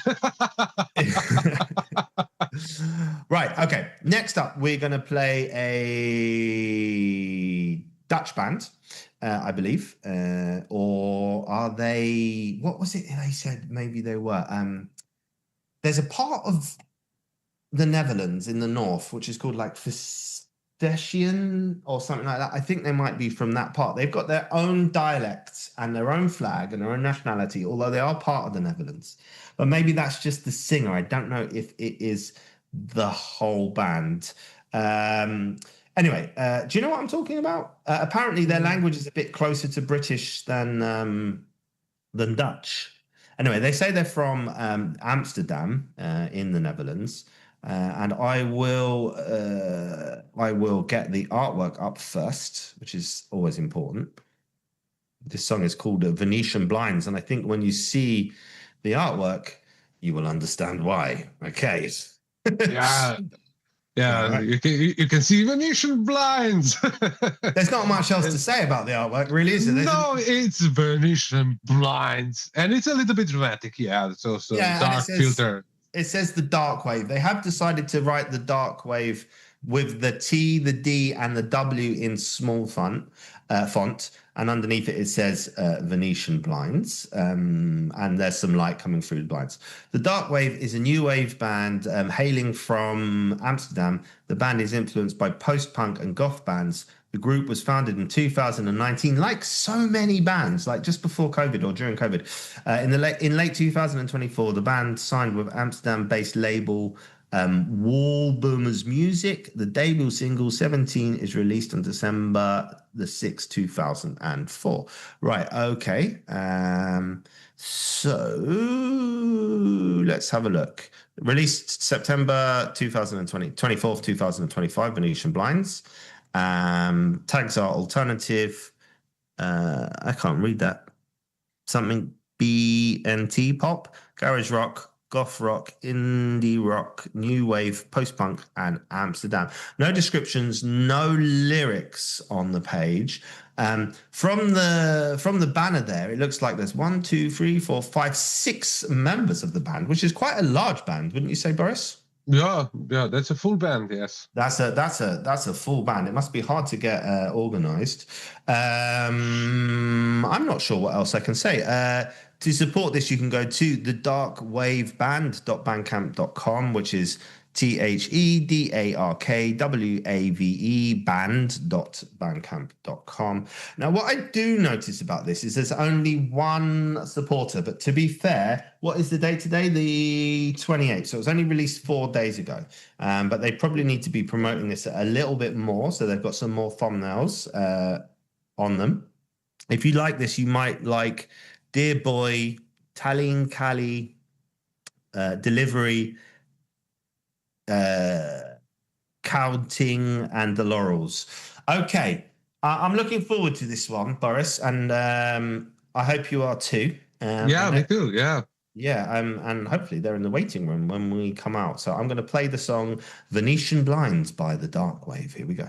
Right, okay. Next up, we're going to play a Dutch band, I believe. Or are they... What was it they said maybe they were? There's a part of the Netherlands in the north, which is called like Vestesian or something like that. I think they might be from that part. They've got their own dialects and their own flag and their own nationality, although they are part of the Netherlands. But maybe that's just the singer. I don't know if it is the whole band. Anyway, do you know what I'm talking about? Apparently their language is a bit closer to British than Dutch. Anyway, they say they're from Amsterdam in the Netherlands. And I will get the artwork up first, which is always important. This song is called Venetian Blinds, and I think when you see the artwork, you will understand why. Okay. Yeah. Right. You can see Venetian blinds. There's not much else to say about the artwork, really, is there? No, it's Venetian blinds, and it's a little bit dramatic. Yeah, it's also dark filter. It says the dark wave. They have decided to write the dark wave with the T, the D, and the W in small font, and underneath it says Venetian blinds, and there's some light coming through the blinds. The dark wave is a new wave band hailing from Amsterdam. The band is influenced by post-punk and goth bands. The group was founded in 2019, like so many bands, like just before COVID or during COVID. In late 2024, the band signed with Amsterdam-based label Wall Boomers Music. The debut single 17 is released on December the 6th, 2004. Right, okay. So let's have a look. Released September 24th, 2025, Venetian Blinds. Tags are alternative. I can't read that. Something BNT pop, garage rock, goth rock, indie rock, new wave, post-punk, and Amsterdam. No descriptions, no lyrics on the page. From the banner there, it looks like there's 1, 2, 3, 4, 5, 6 members of the band, which is quite a large band, wouldn't you say, Boris? Yeah, that's a full band. Yes, that's a full band. It must be hard to get organized. I'm not sure what else I can say. To support this, you can go to thedarkwaveband.bandcamp.com, which is THEDARKWAVE band.bandcamp.com. Now, what I do notice about this is there's only one supporter, but to be fair, what is the date today? The 28th. So it was only released 4 days ago. But they probably need to be promoting this a little bit more. So they've got some more thumbnails on them. If you like this, you might like Dear Boy, Tallinn Kali, Delivery, Counting, and The Laurels. Okay, I'm looking forward to this one, Boris, and I hope you are too. Yeah, me too. Yeah. Yeah, and hopefully they're in the waiting room when we come out. So I'm going to play the song Venetian Blinds by The Dark Wave. Here we go.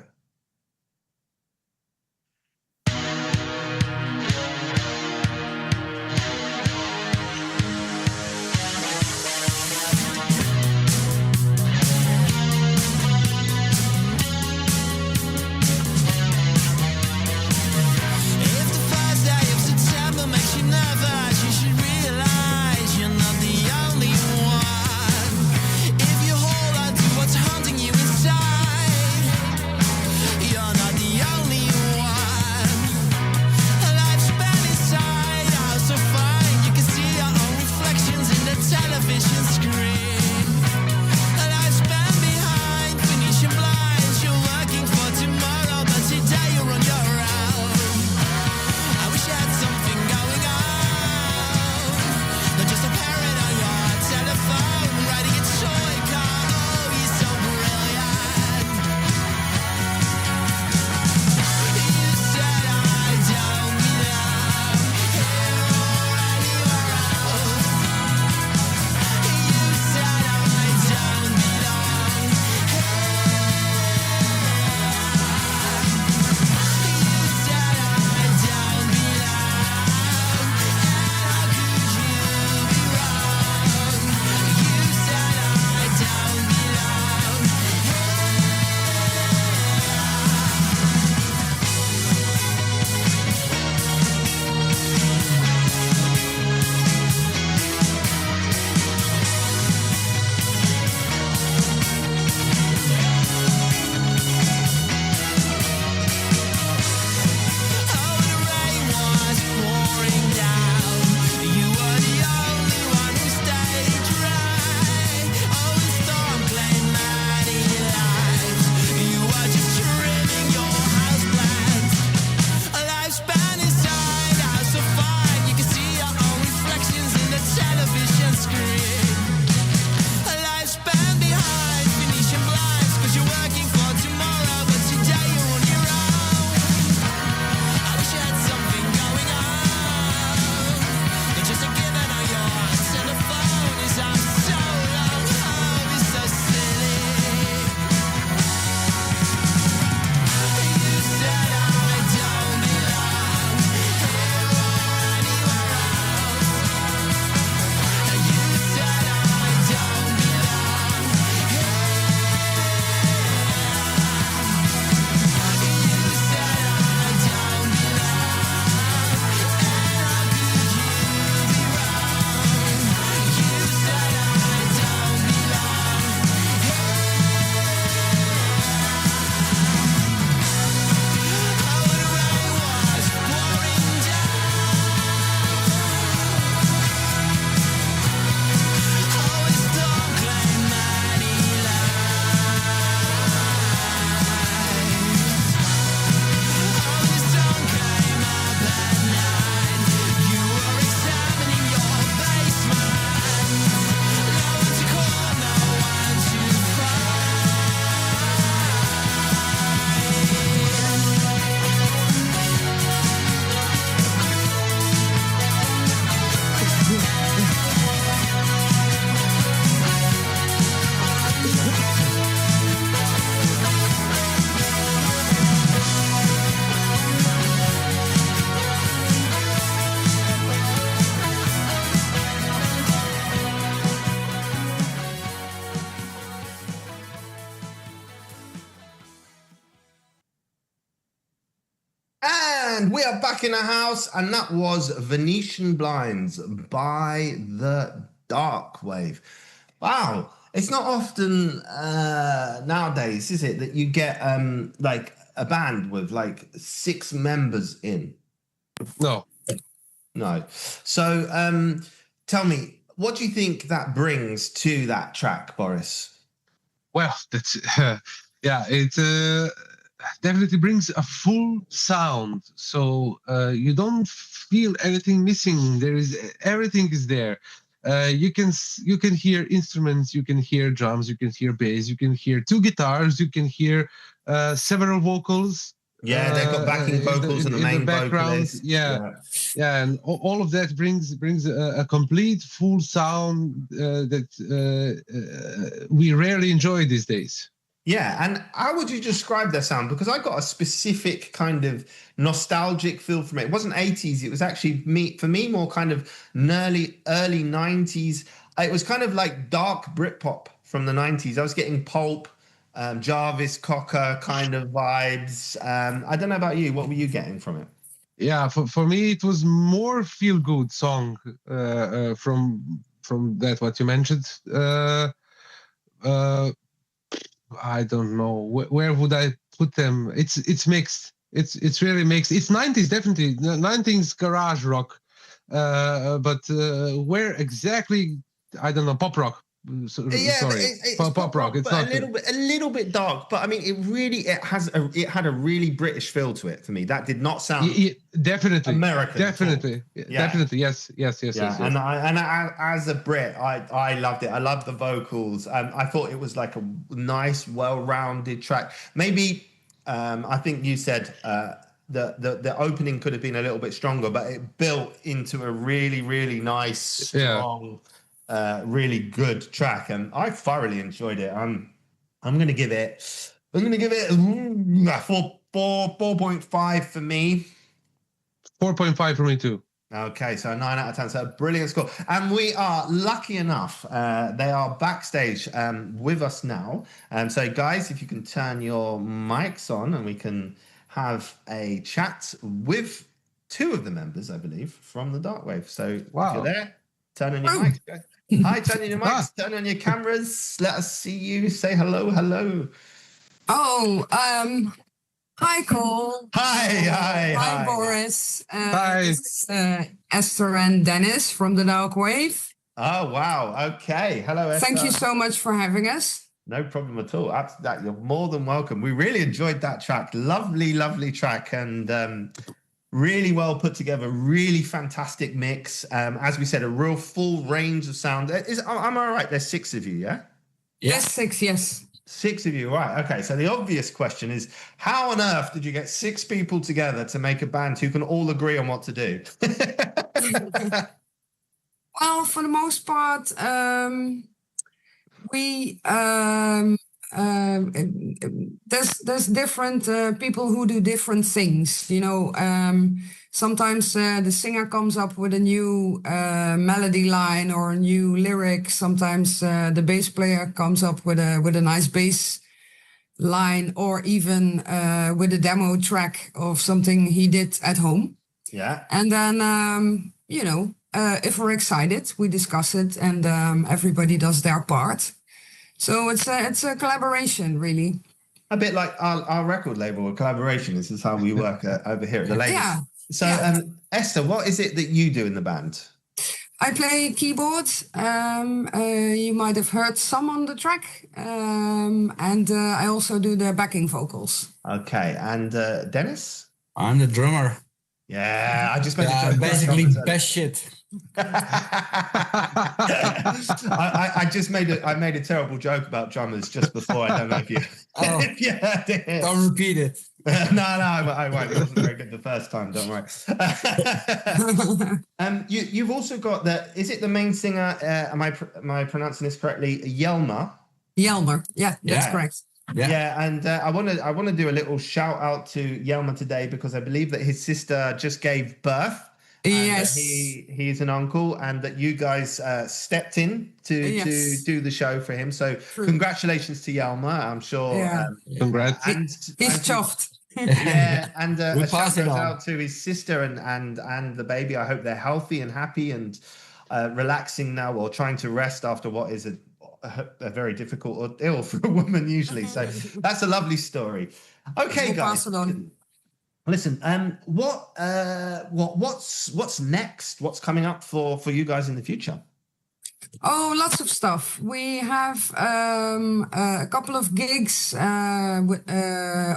And we are back in the house, and that was Venetian Blinds by The Dark Wave. Wow. It's not often nowadays, is it, that you get like a band with like 6 members in? No. So tell me, what do you think that brings to that track, Boris? Well, that's it definitely brings a full sound. So you don't feel anything missing. Everything is there. You can hear instruments, you can hear drums, you can hear bass, you can hear 2 guitars, you can hear several vocals. Yeah, they've got backing vocals in the main background. vocalist. Yeah, and all of that brings a complete full sound that we rarely enjoy these days. Yeah, and how would you describe their sound? Because I got a specific kind of nostalgic feel from it. It wasn't 80s. It was actually for me more kind of early 90s. It was kind of like dark Britpop from the 90s. I was getting Pulp, Jarvis Cocker kind of vibes. I don't know about you. What were you getting from it? Yeah, for me it was more feel good song from that what you mentioned. I don't know where would I put them. It's mixed. It's really mixed. It's 90s definitely. 90s garage rock, but where exactly? I don't know. Pop rock. Pop rock. It's not a little bit dark, but I mean, it had a really British feel to it for me. That did not sound definitely American. Definitely. Yes. And I, as a Brit, I loved it. I loved the vocals. I thought it was like a nice, well-rounded track. Maybe I think you said the opening could have been a little bit stronger, but it built into a really, really nice, strong. Really good track, and I thoroughly enjoyed it. I'm gonna give it 4.5 for me. 4.5 for me too. Okay, so 9 out of 10. So a brilliant score, and we are lucky enough. They are backstage with us now. So guys, if you can turn your mics on, and we can have a chat with 2 of the members, I believe, from the Darkwave. So if you're there, turn on your mics, guys. Hi, turn on your mics, turn on your cameras. Let us see you. Say hello. Oh, hi, Cole. Hi, Boris. Hi. This is Esther and Dennis from the Darkwave. Oh, wow. Okay. Hello, Esther. Thank you so much for having us. No problem at all. You're more than welcome. We really enjoyed that track. Lovely, lovely track. And really well put together, really fantastic mix. As we said, a real full range of sound. Am I right? There's 6 of you, yeah? Yes, 6, yes. 6 of you, right. Okay, so the obvious question is, how on earth did you get 6 people together to make a band who can all agree on what to do? Well, for the most part, there's different people who do different things, you know. Sometimes the singer comes up with a new melody line or a new lyric. Sometimes the bass player comes up with a nice bass line, or even with a demo track of something he did at home. Yeah. And then if we're excited, we discuss it, and everybody does their part. So it's a collaboration, really. A bit like our record label, a collaboration. This is how we work over here at the label. Yeah. So, Esther, what is it that you do in the band? I play keyboards. You might have heard some on the track. And I also do the backing vocals. Okay. And Dennis? I'm the drummer. Yeah, I just made a joke. Basically, best shit. I made a terrible joke about drummers just before. I don't know if you. If you heard it. Don't repeat it. No, I won't. It wasn't very good the first time. Don't worry. You've also got is it the main singer? Am I pronouncing this correctly? Jelmer. Yeah, that's correct. Yeah, and I want to do a little shout out to Jelmer today, because I believe that his sister just gave birth. Yes, he's an uncle, and that you guys stepped in to do the show for him. So congratulations to Jelmer. I'm sure. Yeah. Congrats. He's chuffed. Yeah, and a shout it out to his sister and the baby. I hope they're healthy and happy and relaxing now, or trying to rest after what is very difficult ordeal for a woman usually. So that's a lovely story. Okay, guys. Pass it on. Listen, what's next? What's coming up for you guys in the future? Oh, lots of stuff. We have a couple of gigs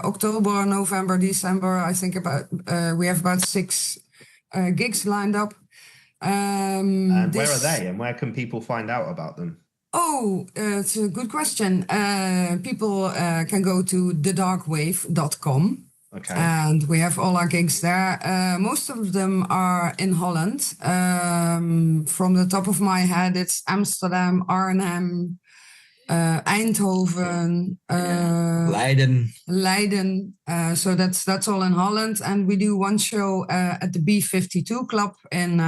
October, November, December. I think we have about 6 gigs lined up. And where are they, and where can people find out about them? Oh, it's a good question. People can go to thedarkwave.com. Okay. And we have all our gigs there. Most of them are in Holland. From the top of my head, it's Amsterdam, Arnhem, Eindhoven, Leiden. So that's all in Holland. And we do one show at the B52 Club in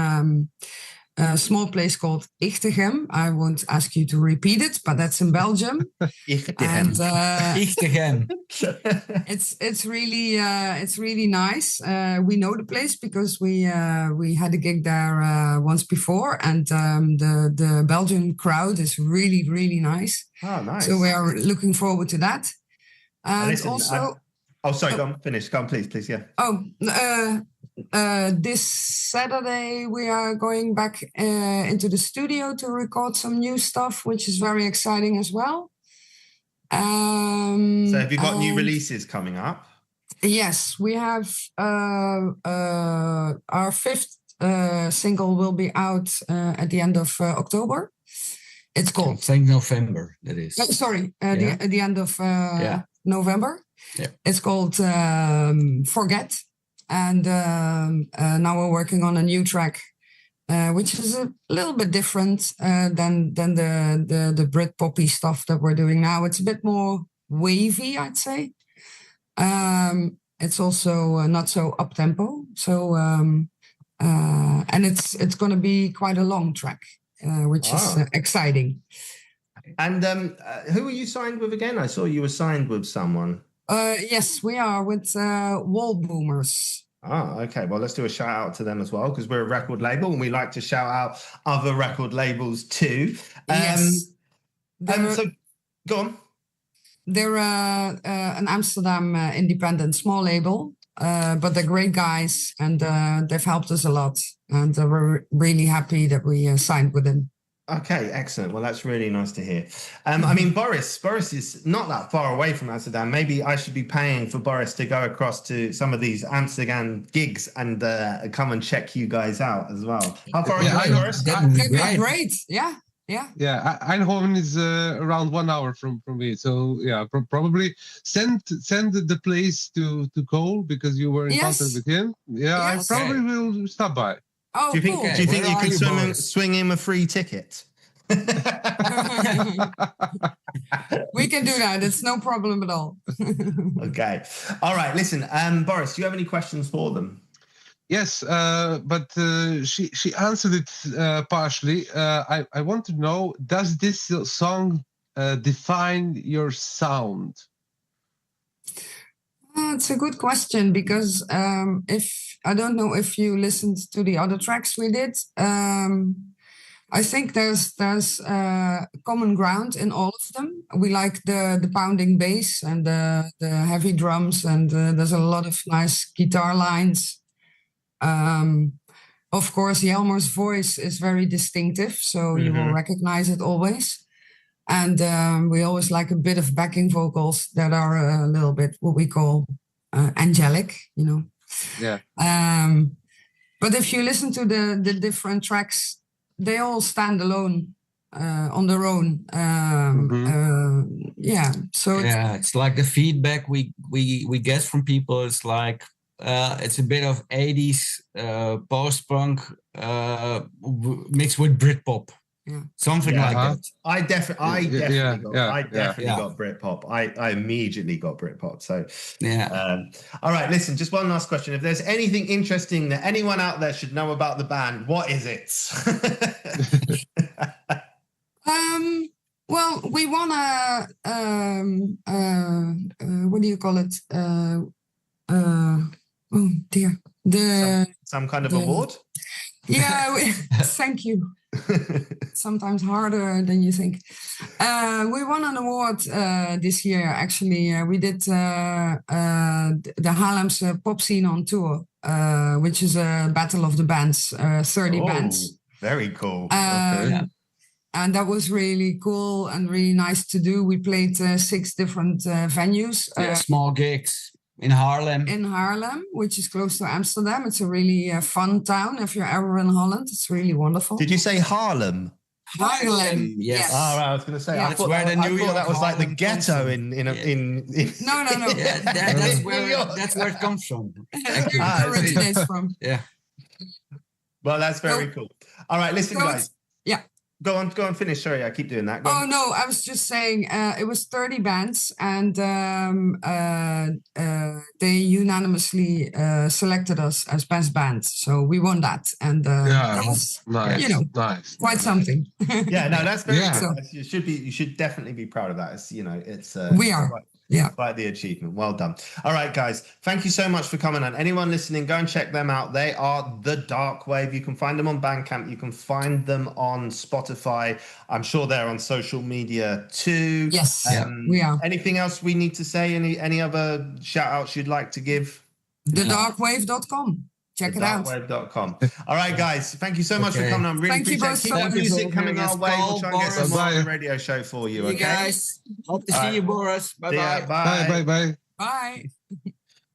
a small place called Ichtegem. I won't ask you to repeat it, but that's in Belgium. Ichtegem. Ichtegem. It's really nice. We know the place because we had a gig there once before, and the Belgian crowd is really, really nice. Oh, nice. So we are looking forward to that. And listen, also, go on, finish. Go on, please, yeah. This Saturday we are going back into the studio to record some new stuff, which is very exciting as well. So have you got new releases coming up? Yes, we have our 5th single will be out at the end of October. It's called... I think November, that is. The end of November. Yeah. It's called Forget. And now we're working on a new track, which is a little bit different than the Brit poppy stuff that we're doing now. It's a bit more wavy, I'd say. It's also not so up tempo. So and it's going to be quite a long track, which is exciting. And who are you signed with again? I saw you were signed with someone. Yes, we are with Wall Boomers. Oh, okay. Well, let's do a shout out to them as well, because we're a record label and we like to shout out other record labels too. Yes. So, go on. They're an Amsterdam independent small label, but they're great guys and they've helped us a lot. And we're really happy that we signed with them. Okay, excellent. Well, that's really nice to hear. I mean, Boris is not that far away from Amsterdam. Maybe I should be paying for Boris to go across to some of these Amsterdam gigs and come and check you guys out as well. How far are you away, Boris? That'd be great. Yeah. Eindhoven is around 1 hour from me. So yeah, probably send the place to Cole, because you were in contact with him. Yeah, Yes. I probably will stop by. Oh, do you think, cool. do you think you can swing him a free ticket? We can do that. It's no problem at all. Okay. All right. Listen, Boris, do you have any questions for them? Yes, but she answered it partially. I want to know, does this song define your sound? It's a good question, because if I don't know if you listened to the other tracks we did. I think there's common ground in all of them. We like the pounding bass and the heavy drums, and there's a lot of nice guitar lines. Of course, Jelmer's voice is very distinctive, so you will recognize it always. And we always like a bit of backing vocals that are a little bit what we call angelic, you know. Yeah. But if you listen to the different tracks, they all stand alone on their own. So it's like the feedback we get from people. It's like it's a bit of 80s post-punk mixed with Britpop. Yeah. Something like that. I definitely got Britpop. I immediately got Britpop. So all right, listen, just one last question. If there's anything interesting that anyone out there should know about the band, what is it? Well, we won what do you call it? Oh dear. Some kind of award? Yeah, thank you. Sometimes harder than you think. We won an award this year. Actually, we did the Haarlem's pop scene on tour, which is a battle of the bands, 30 bands. Very cool. And that was really cool and really nice to do. We played 6 different venues. Small gigs. In Haarlem. In Haarlem, which is close to Amsterdam. It's a really fun town. If you're ever in Holland, it's really wonderful. Did you say Haarlem? Haarlem, yes. Oh, right, I was going to say. Yeah, I thought that was like the ghetto in. No. Yeah, that's where it comes from. It originates from. Yeah. Well, that's very cool. All right, listen, guys. Yeah. Go on, finish. Sorry, I keep doing that. Go on. No, I was just saying it was 30 bands, and they unanimously selected us as best band. So we won that, and that was nice. Quite something. Yeah, no, that's very Yeah. cool. You should definitely be proud of that. It's We are. Quite the achievement. Well done. All right, guys. Thank you so much for coming on. Anyone listening, go and check them out. They are The Dark Wave. You can find them on Bandcamp. You can find them on Spotify. I'm sure they're on social media too. Yes, we are. Anything else we need to say? Any other shout outs you'd like to give? TheDarkwave.com. Check it out. TheDarkwave.com. All right, guys. Thank you so much for coming on. Really Thank you appreciate both it. Keep so the much. music coming our way. We'll try and get some more Bye. on the radio show for you. You Okay, guys. Hope to All see right. you, Boris. See ya. Bye-bye. Bye. Bye.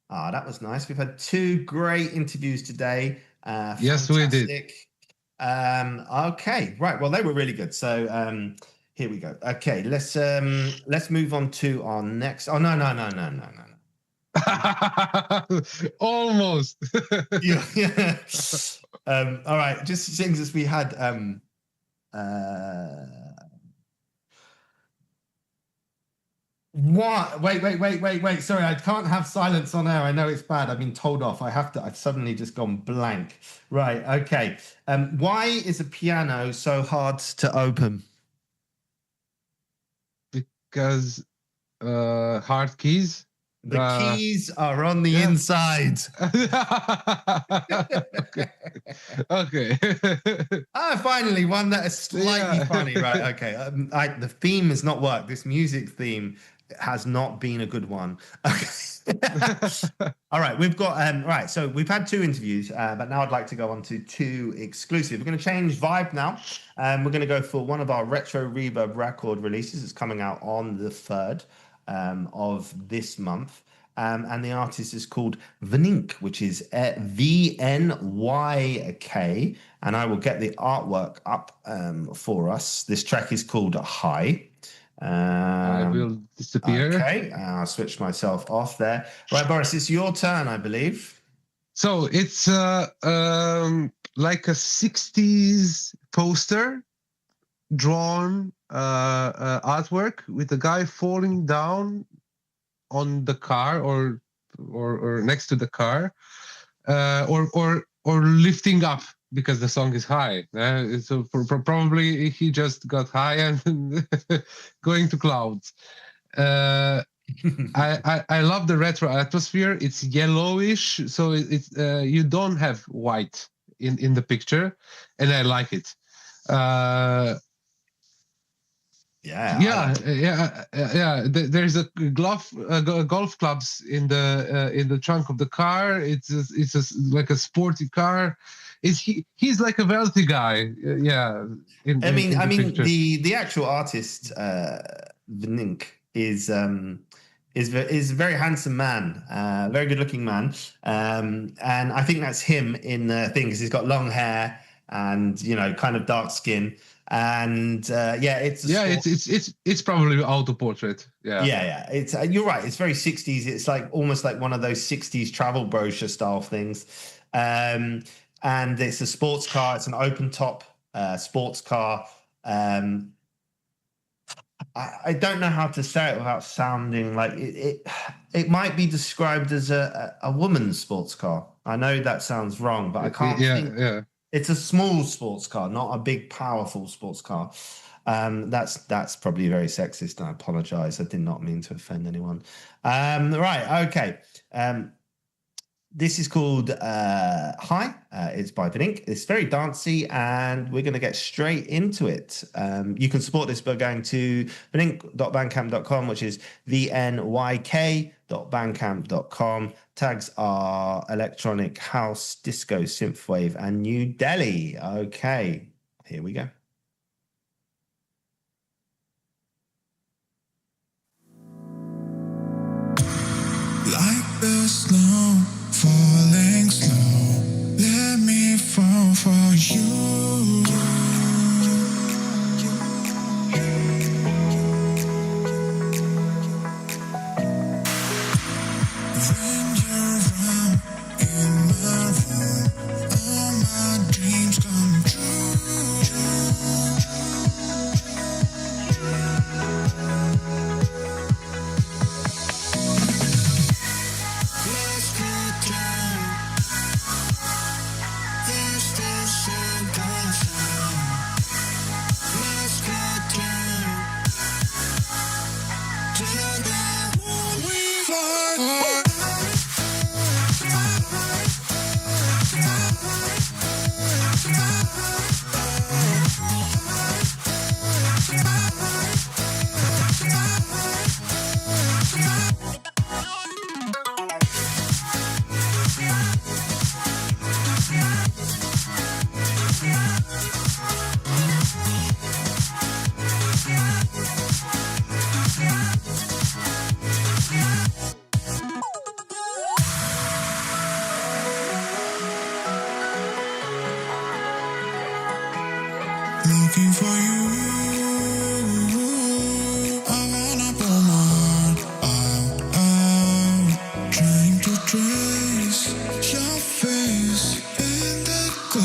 That was nice. We've had 2 great interviews today. Yes, we did. Fantastic. Okay, right. Well, they were really good. So here we go. Okay, let's move on to our next. Oh no. Almost. Yeah. All right. Just things as we had. What? Wait. Sorry, I can't have silence on air. I know it's bad. I've been told off. I've suddenly just gone blank. Right. Okay. Why is a piano so hard to open? Because hard keys. The keys are on the inside. Okay. Finally, one that is slightly funny. Right. Okay. The theme has not worked. This music theme has not been a good one. Okay. All right. We've got right. So we've had 2 interviews, but now I'd like to go on to 2 exclusive. We're going to change vibe now. We're going to go for one of our retro reverb record releases. It's coming out on the 3rd. Of this month, and the artist is called Vnyk, which is VNYK, and I will get the artwork up for us. This track is called High. I will disappear. Okay, I'll switch myself off there. Right, Boris, it's your turn, I believe. So it's like a 60s poster drawn artwork with a guy falling down on the car or next to the car, or lifting up because the song is high. So probably he just got high and going to clouds. I love the retro atmosphere. It's yellowish, so it's you don't have white in the picture, and I like it. There's a golf clubs in the trunk of the car. It's like a sporty car. He's like a wealthy guy. The actual artist Vnyk is a very handsome man, very good looking man, and I think that's him in the thing because he's got long hair and kind of dark skin. And it's probably auto portrait. It's you're right. It's very 60s. It's like almost like one of those 60s travel brochure style things. And it's a sports car. It's an open top sports car. I don't know how to say it without sounding like it might be described as a woman's sports car. I know that sounds wrong, but I can't think. It's a small sports car, not a big, powerful sports car. That's probably very sexist, and I apologize. I did not mean to offend anyone. Right, okay. This is called Hi. It's by Vanink. It's very dancey, and we're going to get straight into it. You can support this by going to vanink.bandcamp.com, which is vnyk.bandcamp.com. Tags are electronic, house, disco, synthwave, and New Delhi. Okay, here we go. Like the snow falling slow, let me fall for you. When you're around in my room, all my dreams come true. Let's get down. There's still sun comes out. Let's get down. Till that one we fly. Looking for you. I wanna pull my heart out, trying to trace your face in the clouds.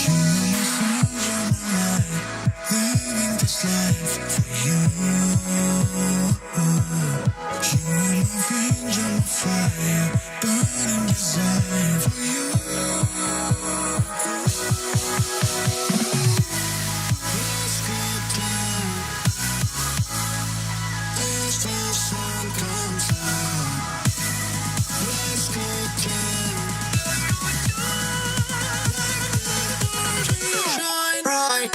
You are my sunshine, my light, living this life for you. You are my angel, my fire, burning desire for you. Let's get down. As the sun comes out. Let's get down. Shine bright.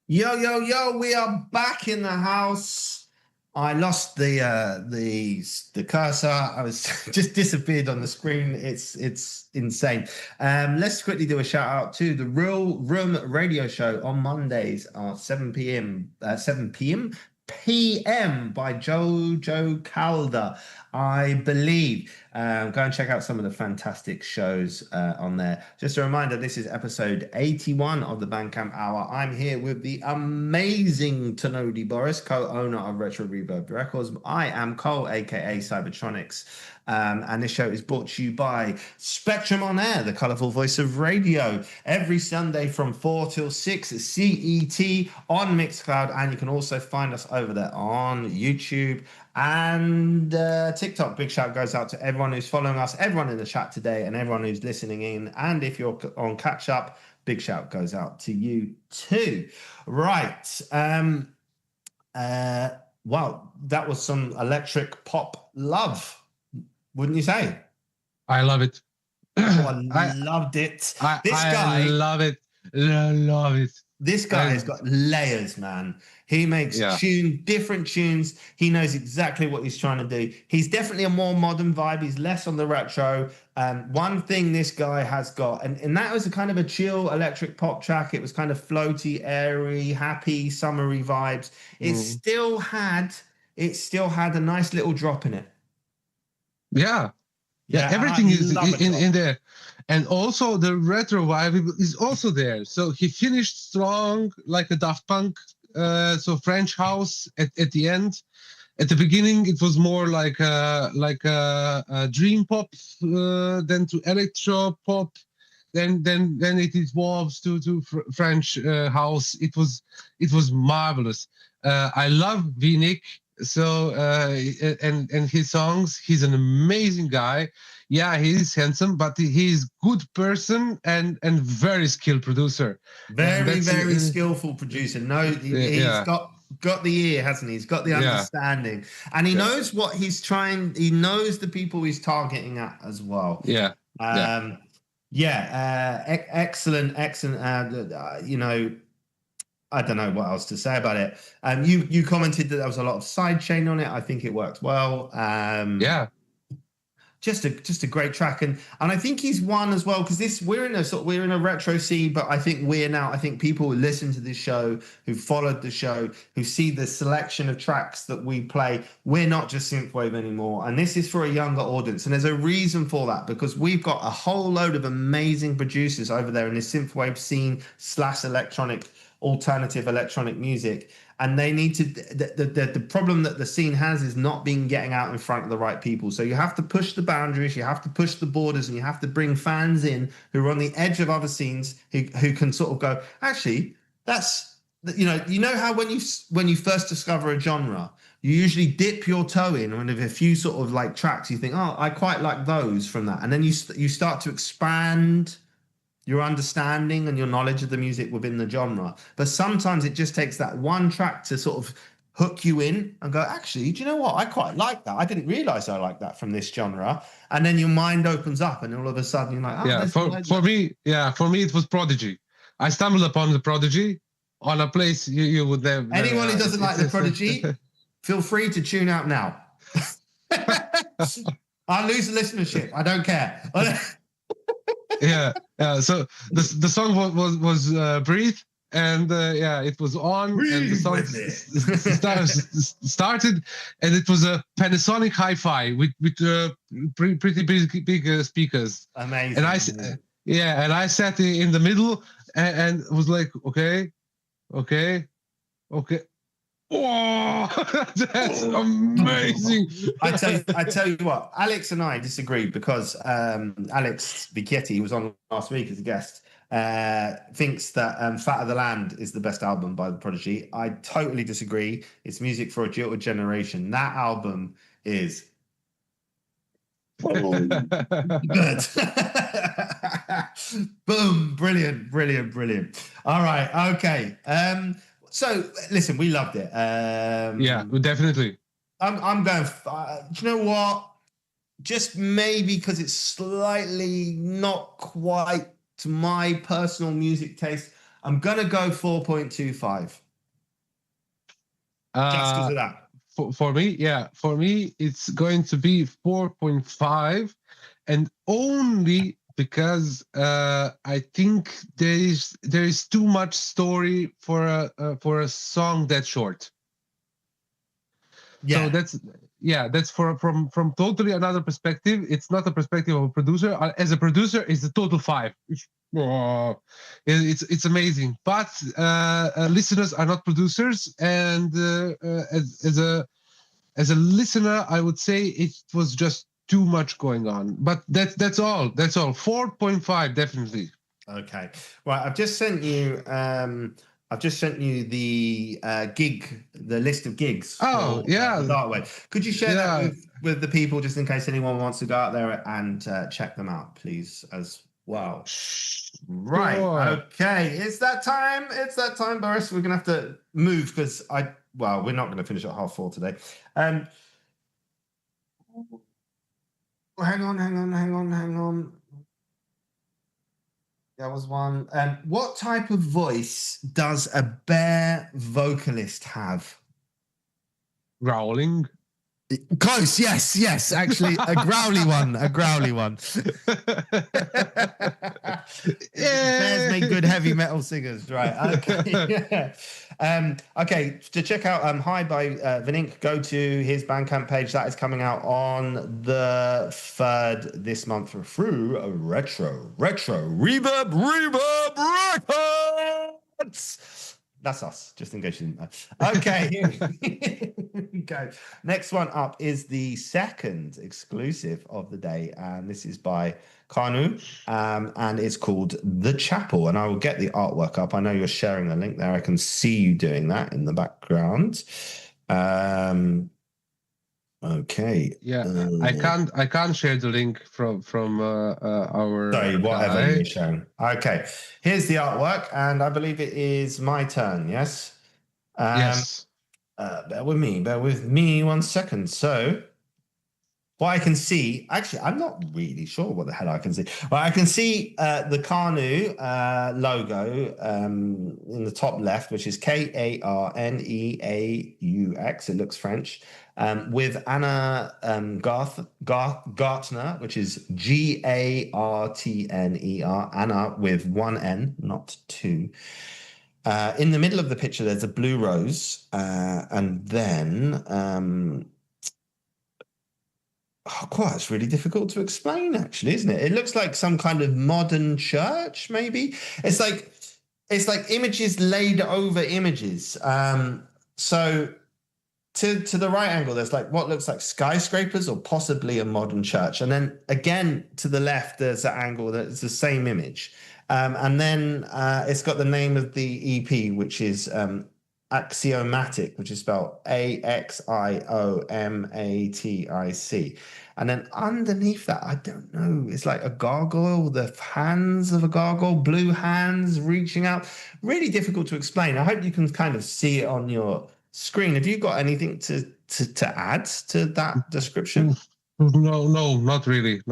Yo, yo, yo, we are back in the house. I lost the cursor. I was just disappeared on the screen. It's insane. Let's quickly do a shout out to the Real Room radio show on Mondays at 7 p.m. by Jojo Calder, I believe. Go and check out some of the fantastic shows on there. Just a reminder, this is episode 81 of the Bandcamp Hour. I'm here with the amazing Tonodi Boris, co-owner of Retro Reverb Records. I am Cole, aka Cybertronics. And this show is brought to you by Spectrum on Air, the colourful voice of radio, every Sunday from 4 till 6 CET on Mixcloud. And you can also find us over there on YouTube and TikTok. Big shout goes out to everyone who's following us, everyone in the chat today, and everyone who's listening in. And if you're on catch up, big shout goes out to you too. Right. Well, that was some electric pop love, wouldn't you say? I love it. Oh, I loved it. I love it. I love it. This guy has got layers, man. He makes different tunes. He knows exactly what he's trying to do. He's definitely a more modern vibe. He's less on the retro. One thing this guy has got, and that was a kind of a chill electric pop track. It was kind of floaty, airy, happy, summery vibes. It still had a nice little drop in it. Yeah. Everything is in there. And also the retro vibe is also there. So he finished strong like a Daft Punk, so French house at the end. At the beginning, it was more like a dream pop, then to electro pop, then it evolves to French house. It was marvelous. I love Vinik. So and his songs. He's an amazing guy. Yeah, he's handsome, but he's good person and very skilled producer. Very skillful producer. No, he's got the ear, hasn't he? He's got the understanding, and he knows what he's trying. He knows the people he's targeting at as well. Excellent. I don't know what else to say about it. You commented that there was a lot of sidechain on it. I think it worked well. Just a great track, and I think he's one as well because we're in a retro scene, but I think people who listen to this show, who followed the show, who see the selection of tracks that we play, we're not just synthwave anymore, and this is for a younger audience, and there's a reason for that because we've got a whole load of amazing producers over there in the synthwave scene / electronic. Alternative electronic music, and they need to the problem that the scene has is not being getting out in front of the right people. So you have to push the boundaries, you have to push the borders, and you have to bring fans in who are on the edge of other scenes who can sort of go, actually, that's you know how when you first discover a genre, you usually dip your toe in and if a few sort of like tracks you think, oh, I quite like those from that, and then you start to expand your understanding and your knowledge of the music within the genre. But sometimes it just takes that one track to sort of hook you in and go, actually, do you know what? I quite like that. I didn't realize I like that from this genre. And then your mind opens up and all of a sudden you're like, oh, for me, it was Prodigy. I stumbled upon the Prodigy on a place you would never. Anyone who doesn't like the Prodigy, feel free to tune out now. I'll lose the listenership. I don't care. So the song was Breathe, and it was on, Breathe, and the song started, and it was a Panasonic Hi-Fi with pretty big speakers. Amazing. And I sat in the middle and was like, okay. Oh, that's amazing! I tell you what, Alex and I disagreed because Alex Vicchetti, who was on last week as a guest, thinks that Fat of the Land is the best album by the Prodigy. I totally disagree. It's music for a jilted generation. That album is good. Boom, brilliant. All right, okay. So listen, we loved it. Definitely. I'm going. Do you know what? Just maybe because it's slightly not quite to my personal music taste, I'm gonna go 4.25. Just because of that. For me, it's going to be 4.5, and only because I think there is too much story for a song that short. So that's from totally another perspective. It's not a perspective of a producer. As a producer, it's a total 5. It's amazing. But listeners are not producers, and as a listener, I would say it was just too much going on. But that's all. 4.5 definitely. Okay, right. I've just sent you the gig, the list of gigs. Oh, yeah. Darkwave. Could you share that with the people, just in case anyone wants to go out there and check them out, please, as well? Right. Okay. It's that time, Boris. We're gonna have to move because we're not gonna finish at 4:30 today. Hang on. That was one. What type of voice does a bear vocalist have? Growling. Close, yes. Actually, a growly one. Bears make good heavy metal singers, right? Okay. Okay, to check out High by Vinink, go to his Bandcamp page. That is coming out on the 3rd this month through Retro Reverb Records. That's us, just in case you didn't know. Okay, here we go. Next one up is the second exclusive of the day, and this is by Kanu, and it's called The Chapel, and I will get the artwork up. I know you're sharing a link there. I can see you doing that in the background. Okay. Yeah, I can't share the link from our. Sorry, whatever you're showing. Okay, here's the artwork, and I believe it is my turn. Yes. Yes. Bear with me 1 second. So, what I can see, actually, I'm not really sure what the hell I can see. Well, I can see the Kanu logo in the top left, which is Karneaux. It looks French. With Anna Gartner, which is Gartner, Anna with 1 N, not 2. In the middle of the picture, there's a blue rose, and then it's really difficult to explain, actually, isn't it? It looks like some kind of modern church, maybe. It's like images laid over images. So to the right angle, there's like what looks like skyscrapers or possibly a modern church. And then again, to the left, there's an angle that's the same image. And then it's got the name of the EP, which is Axiomatic, which is spelled Axiomatic. And then underneath that, I don't know, it's like a gargoyle, the hands of a gargoyle, blue hands reaching out. Really difficult to explain. I hope you can kind of see it on your screen. Have you got anything to add to that description? No, not really.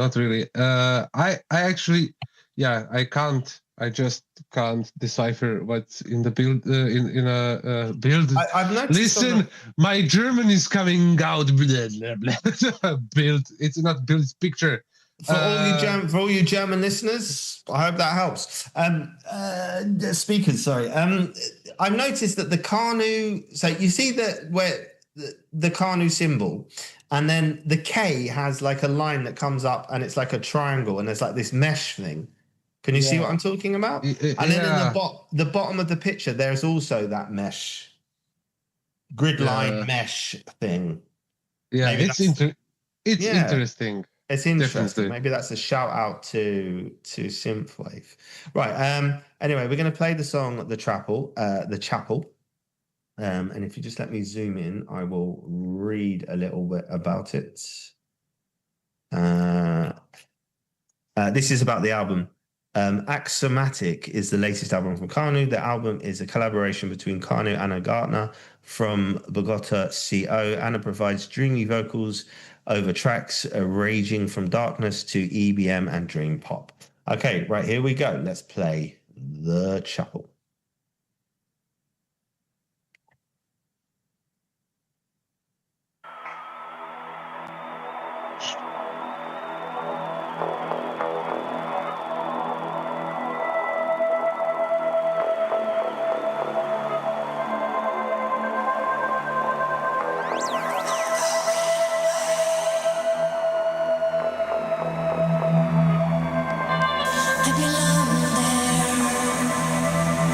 I actually, I can't. I just can't decipher what's in the build. In a build. I've noticed. Listen, my German is coming out. Blah, blah, blah. Build. It's not build. It's picture. For all you German listeners, I hope that helps. The speakers, sorry. I've noticed that the Kanu. So you see where the Kanu symbol, and then the K has like a line that comes up, and it's like a triangle, and there's like this mesh thing. Can you see what I'm talking about? And then in the bottom of the picture, there's also that mesh, grid line mesh thing. Yeah, Maybe it's interesting. It's interesting. Definitely. Maybe that's a shout out to Synthwave. Right. Anyway, we're going to play the song "The Chapel." And if you just let me zoom in, I will read a little bit about it. This is about the album. Axiomatic is the latest album from Kanu. The album is a collaboration between Kanu and Anna Gartner from Bogota, CO. Anna provides dreamy vocals over tracks ranging from darkness to EBM and dream pop. Okay, right, here we go. Let's play The Chapel. I belong there.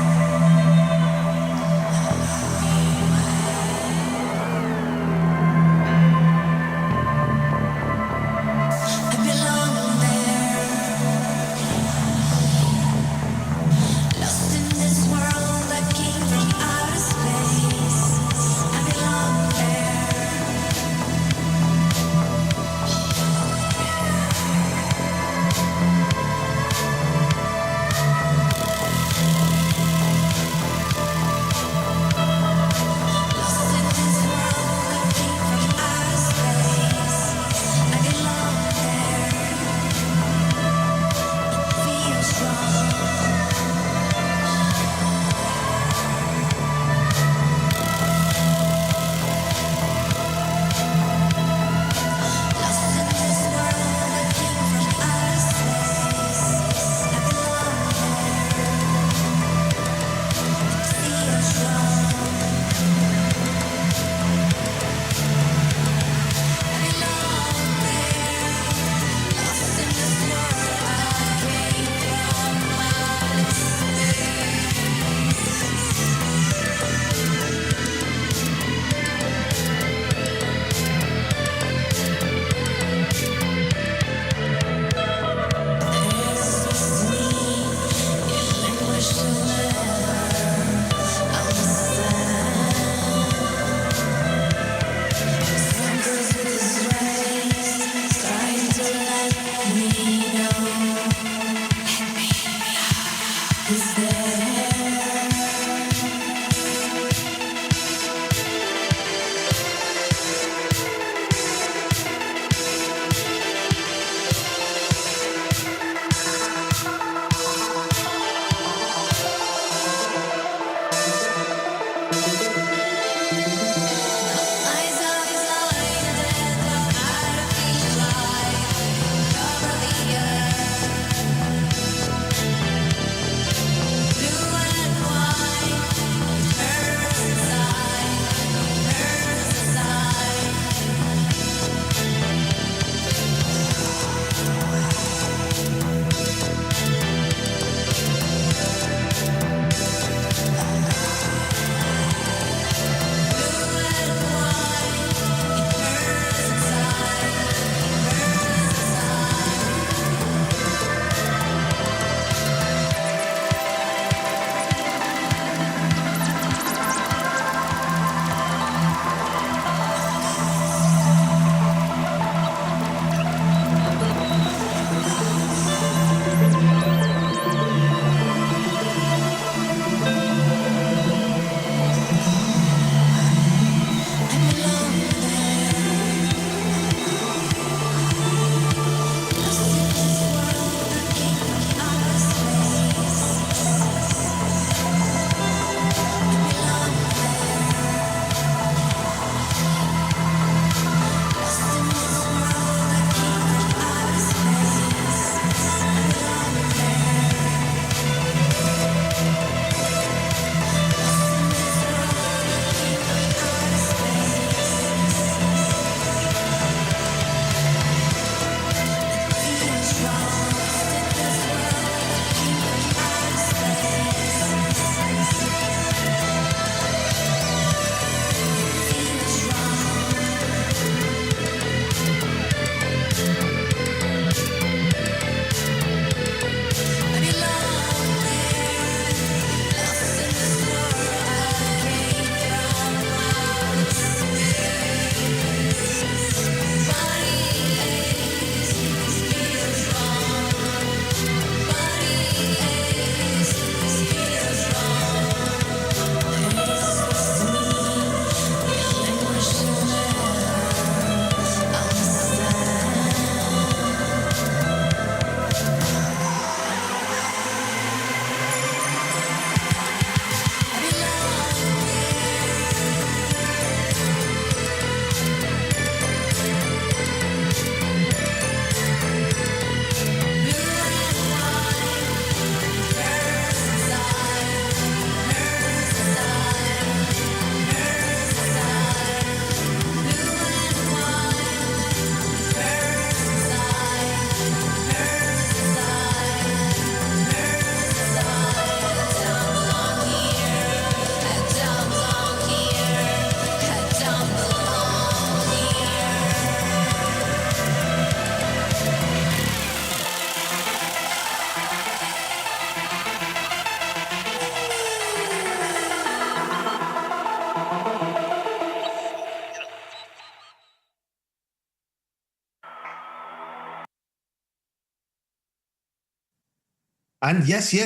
And yes, we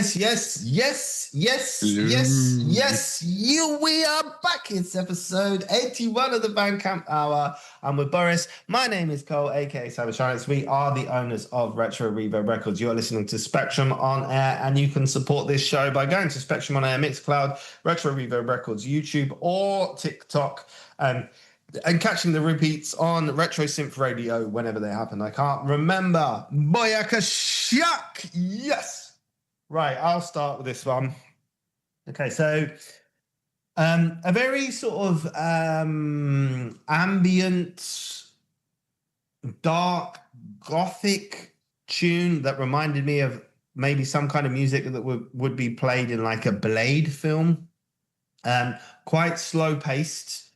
are back. It's episode 81 of the Bandcamp Hour. I'm with Boris. My name is Cole, aka Savage Science. We are the owners of Retro Reverb Records. You are listening to Spectrum on Air, and you can support this show by going to Spectrum on Air, Mixcloud, Retro Reverb Records, YouTube, or TikTok. And catching the repeats on Retro Synth Radio whenever they happen. I can't remember. Boyaka Shak! Yes! Right, I'll start with this one. Okay, so a very sort of ambient, dark, gothic tune that reminded me of maybe some kind of music that would be played in like a Blade film. Quite slow-paced.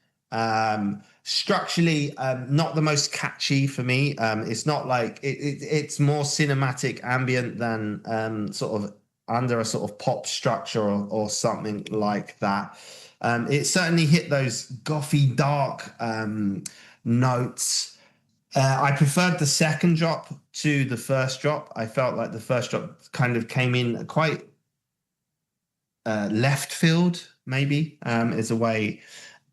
Structurally, not the most catchy for me. It's not like it's more cinematic ambient than sort of under a sort of pop structure or something like that. It certainly hit those gothy dark notes. I preferred the second drop to the first drop. I felt like the first drop kind of came in quite left field, maybe, is a way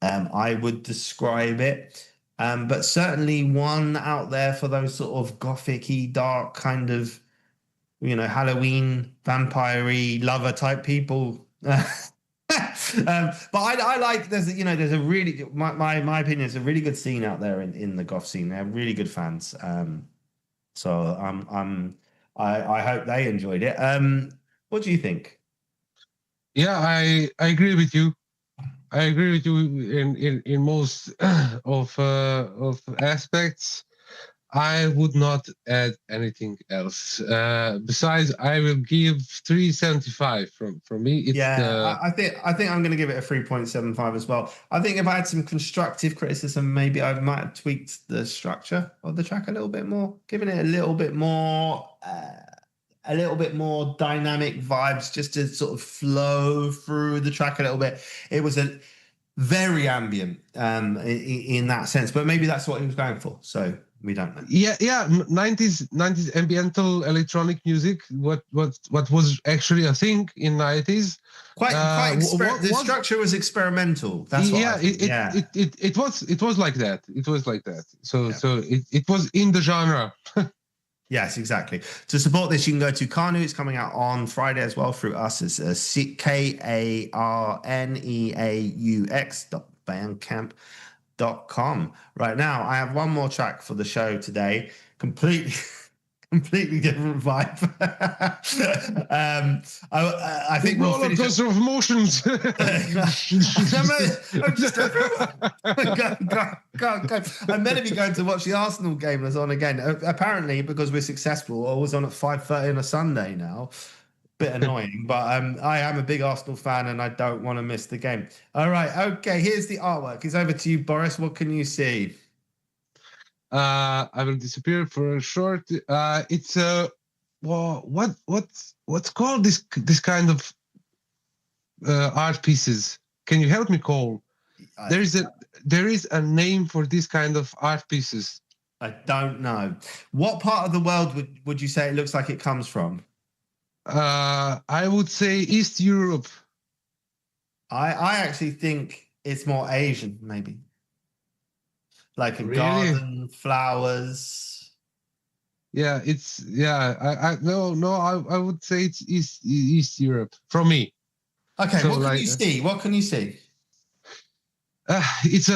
I would describe it. But certainly one out there for those sort of gothic-y, dark kind of, Halloween, vampire-y, lover type people. But I like, there's a really, my opinion, is a really good scene out there in the goth scene. They're really good fans. So I hope they enjoyed it. What do you think? Yeah, I agree with you. I agree with you in most of aspects. I would not add anything else. Besides, I will give 3.75 from me. It's I think I'm going to give it a 3.75 as well. I think if I had some constructive criticism, maybe I might have tweaked the structure of the track a little bit more, giving it a little bit more dynamic vibes, just to sort of flow through the track a little bit. It was a very ambient in that sense, but maybe that's what he was going for. So we don't know. Yeah. 90s ambiental electronic music. What was actually a thing in 90s. The structure was experimental. That's what it was like that. It was like that. So it was in the genre. Yes, exactly. To support this, you can go to Kanu. It's coming out on Friday as well through us. It's karneaux.bandcamp.com. Right now, I have one more track for the show today. Completely different vibe. I think we'll finish roller of emotions. I'm meant to be going to watch the Arsenal game that's on again. Apparently, because we're successful, I was on at 5:30 on a Sunday now. Bit annoying, but I am a big Arsenal fan and I don't want to miss the game. All right, okay, here's the artwork. It's over to you, Boris. What can you see? I will disappear for a short. It's what's called this kind of art pieces? Can you help me, Cole? There is a name for this kind of art pieces. I don't know. What part of the world would you say it looks like it comes from? I would say East Europe. I actually think it's more Asian, maybe. Like a garden, flowers. Yeah, I would say it's East Europe from me. Okay, so what can you see? What can you see? It's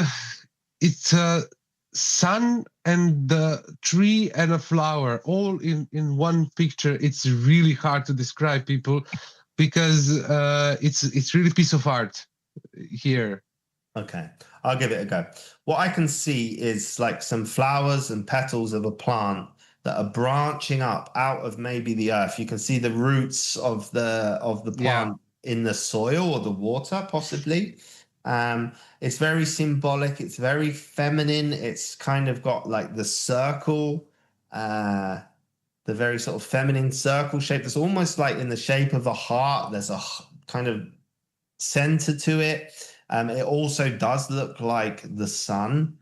a sun and the tree and a flower all in one picture. It's really hard to describe, people, because it's really a piece of art here. Okay, I'll give it a go. What I can see is like some flowers and petals of a plant that are branching up out of maybe the earth. You can see the roots of the plant in the soil or the water, possibly. It's very symbolic. It's very feminine. It's kind of got like the circle, the very sort of feminine circle shape. It's almost like in the shape of a heart. There's a kind of center to it. It also does look like the sun.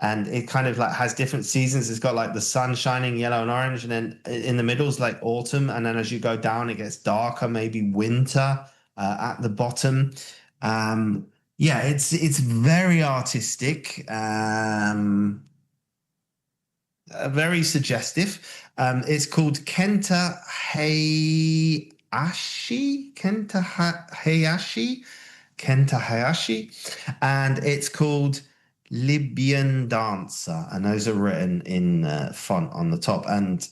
and it kind of like has different seasons. It's got like the sun shining yellow and orange, and then in the middle is like autumn, and then as you go down, it gets darker, maybe winter at the bottom. Yeah, it's very artistic, very suggestive. It's called Kenta Hayashi, and it's called Libyan Dancer, and those are written in font on the top, and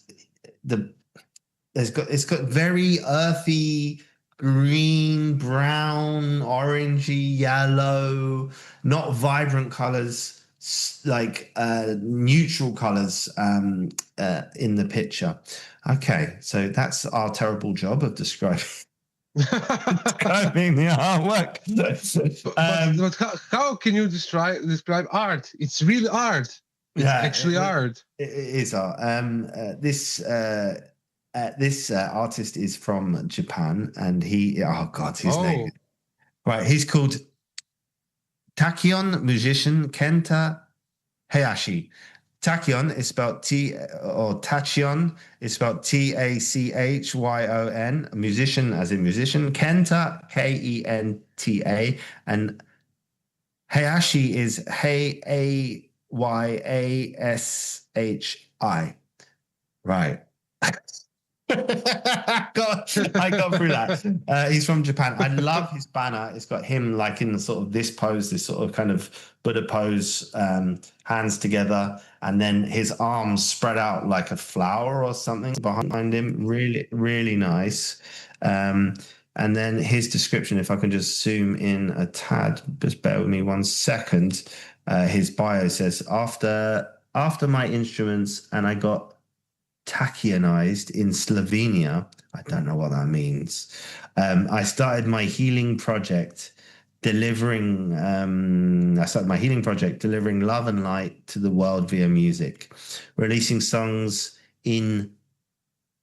it's got very earthy green, brown, orangey, yellow, not vibrant colors, like neutral colors in the picture. Okay, so that's our terrible job of describing the artwork. But how can you describe art? It's really art. It's actually art. It is art. This artist is from Japan, and his name. Right, he's called Tachyon musician Kenta Hayashi. Tachyon is spelled Tachyon is spelled Tachyon. Musician as in musician. Kenta, Kenta, and Hayashi is Hayashi. Right. I got through that. He's from Japan. I love his banner. It's got him like in the sort of this pose, this sort of kind of Buddha pose, hands together, and then his arms spread out like a flower or something behind him. Really, really nice. And then his description, if I can just zoom in a tad, just bear with me 1 second. His bio says, after my instruments and I got tachyonized in Slovenia. I don't know what that means. I started my healing project delivering love and light to the world via music, releasing songs in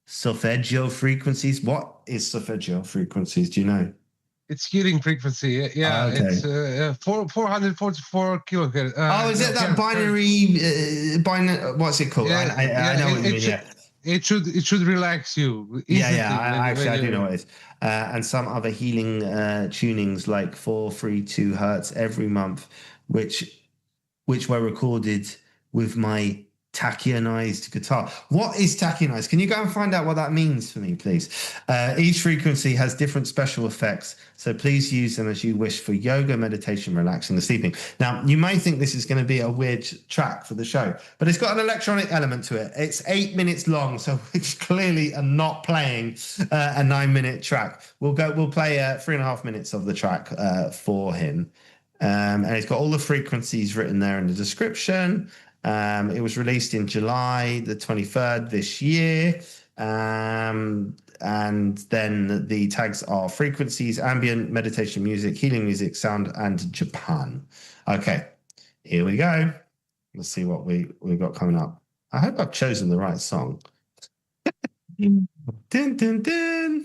solfeggio frequencies. What is solfeggio frequencies? Do you know? It's healing frequency. Yeah, okay. It's 444 kilohertz. Is it that binary? What's it called? Yeah, I know what you mean. Yeah. It should relax you. I do know what it is. And some other healing tunings like 432 hertz every month, which were recorded with my tachyonized guitar. What is tachyonized? Can you go and find out what that means for me, please? Each frequency has different special effects, so please use them as you wish for yoga, meditation, relaxing, and sleeping. Now, you may think this is going to be a weird track for the show, but it's got an electronic element to it. It's 8 minutes long, so it's clearly not playing a 9-minute track. We'll play 3.5 minutes of the track for him. And it's got all the frequencies written there in the description. It was released in July the 23rd this year. And then the tags are frequencies, ambient, meditation music, healing music, sound, and Japan. Okay, here we go. Let's see what we've got coming up. I hope I've chosen the right song. Dun, dun, dun.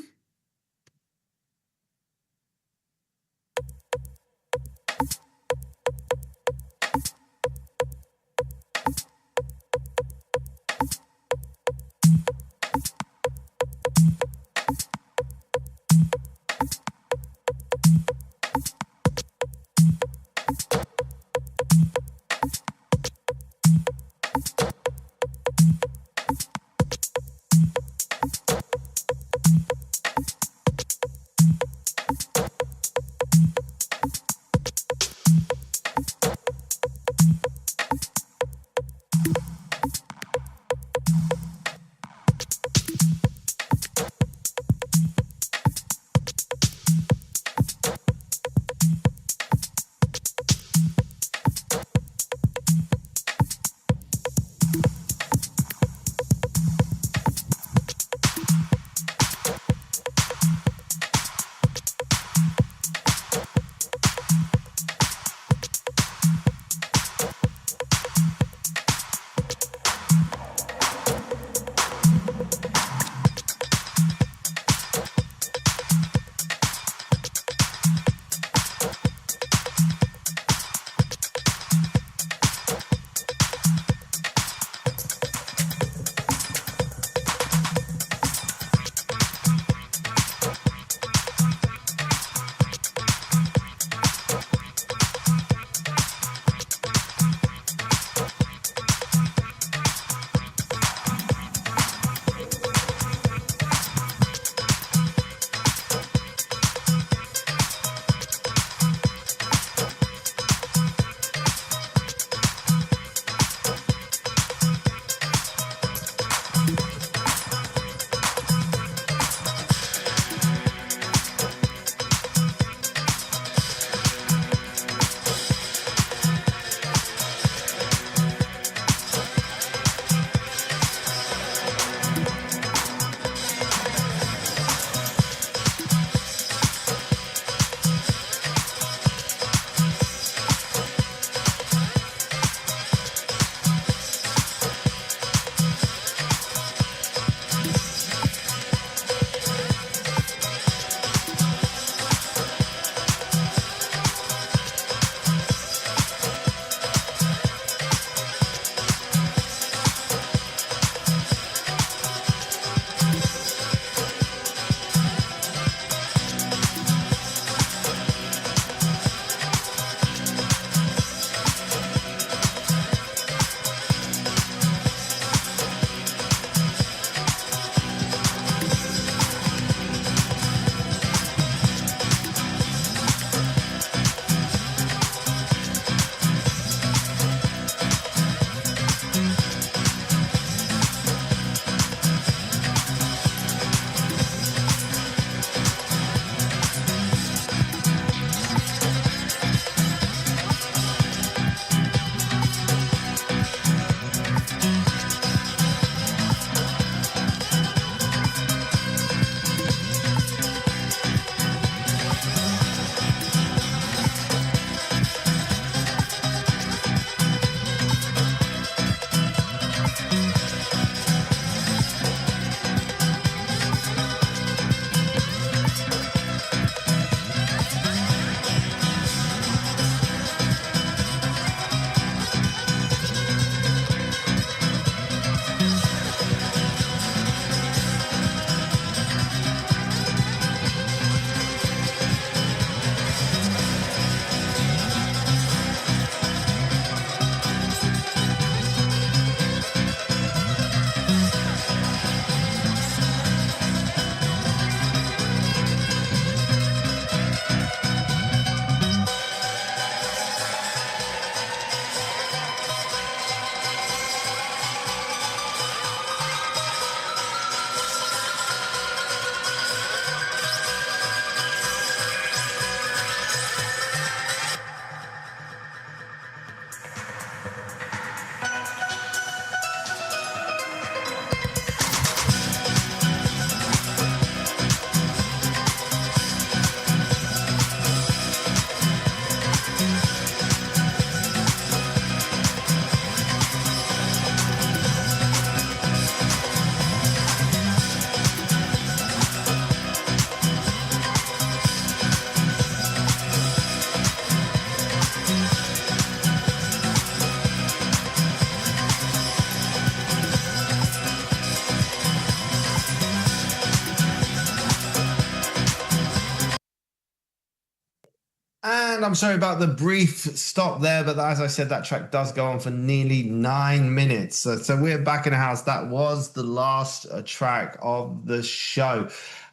And I'm sorry about the brief stop there, but as I said, that track does go on for nearly 9 minutes. So we're back in the house. That was the last track of the show.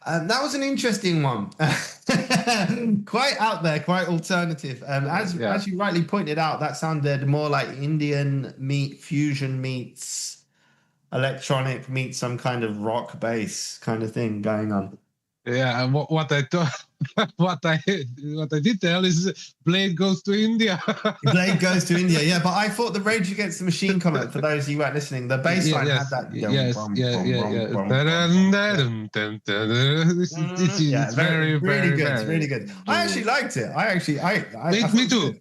That was an interesting one. Quite out there, quite alternative. As you rightly pointed out, that sounded more like Indian fusion meets electronic meets some kind of rock bass kind of thing going on. Yeah, and what I did tell is Blade goes to India. Blade goes to India, yeah. But I thought the Rage Against the Machine comment, for those of you who weren't listening, the bass line had that. It's very, really very good. very, It's really good. I actually liked it. Me too.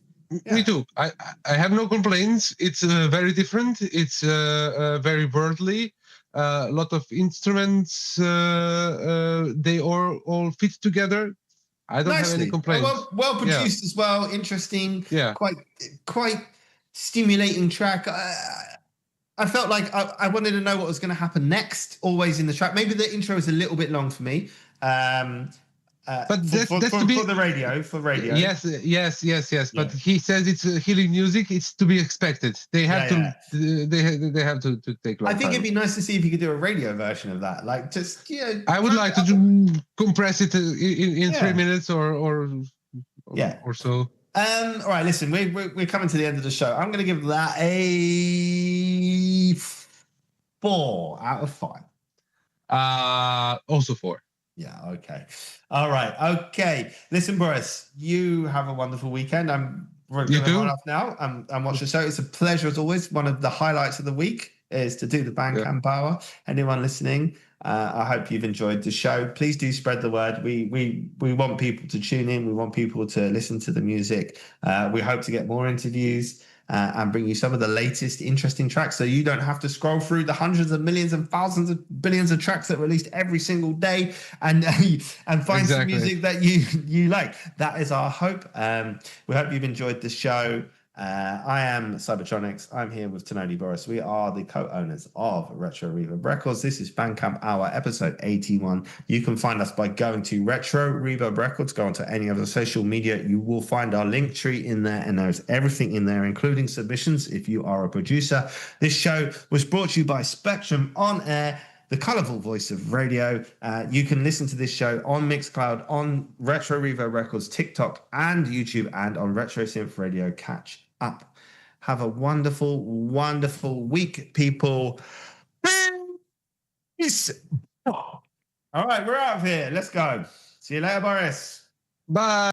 Yeah. Me too. I have no complaints. It's very different. It's very worldly. A lot of instruments. They all fit together. I don't have any complaints. Well produced as well. Interesting. Yeah. Quite stimulating track. I felt like I wanted to know what was going to happen next. Always in the track. Maybe the intro is a little bit long for me. But that's for the radio. For radio. Yes. But he says it's healing music. It's to be expected. They have to. They have to take. I think it'd be nice to see if you could do a radio version of that. Like just I would like to compress it in 3 minutes or so. All right. Listen, we're coming to the end of the show. I'm going to give that a 4 out of 5. Also 4. Yeah, okay. All right, okay. Listen, Boris, you have a wonderful weekend. We're going to run off now and watch the show. It's a pleasure as always. One of the highlights of the week is to do the Bandcamp Hour. Anyone listening, I hope you've enjoyed the show. Please do spread the word. We want people to tune in. We want people to listen to the music. We hope to get more interviews and bring you some of the latest interesting tracks, so you don't have to scroll through the hundreds of millions and thousands of billions of tracks that are released every single day and find some music that you like. That is our hope. We hope you've enjoyed the show. I am Cybertronics. I'm here with Tonoli Boris. We are the co-owners of Retro Reverb Records. This is Bandcamp Hour, episode 81. You can find us by going to Retro Reverb Records. Go onto any other social media. You will find our link tree in there, and there's everything in there, including submissions if you are a producer. This show was brought to you by Spectrum On Air, the colourful voice of radio. You can listen to this show on Mixcloud, on Retro Reverb Records, TikTok, and YouTube, and on Retro Synth Radio. Catch up. Have a wonderful, wonderful week, people. Peace. All right, we're out of here. Let's go. See you later, Boris. Bye.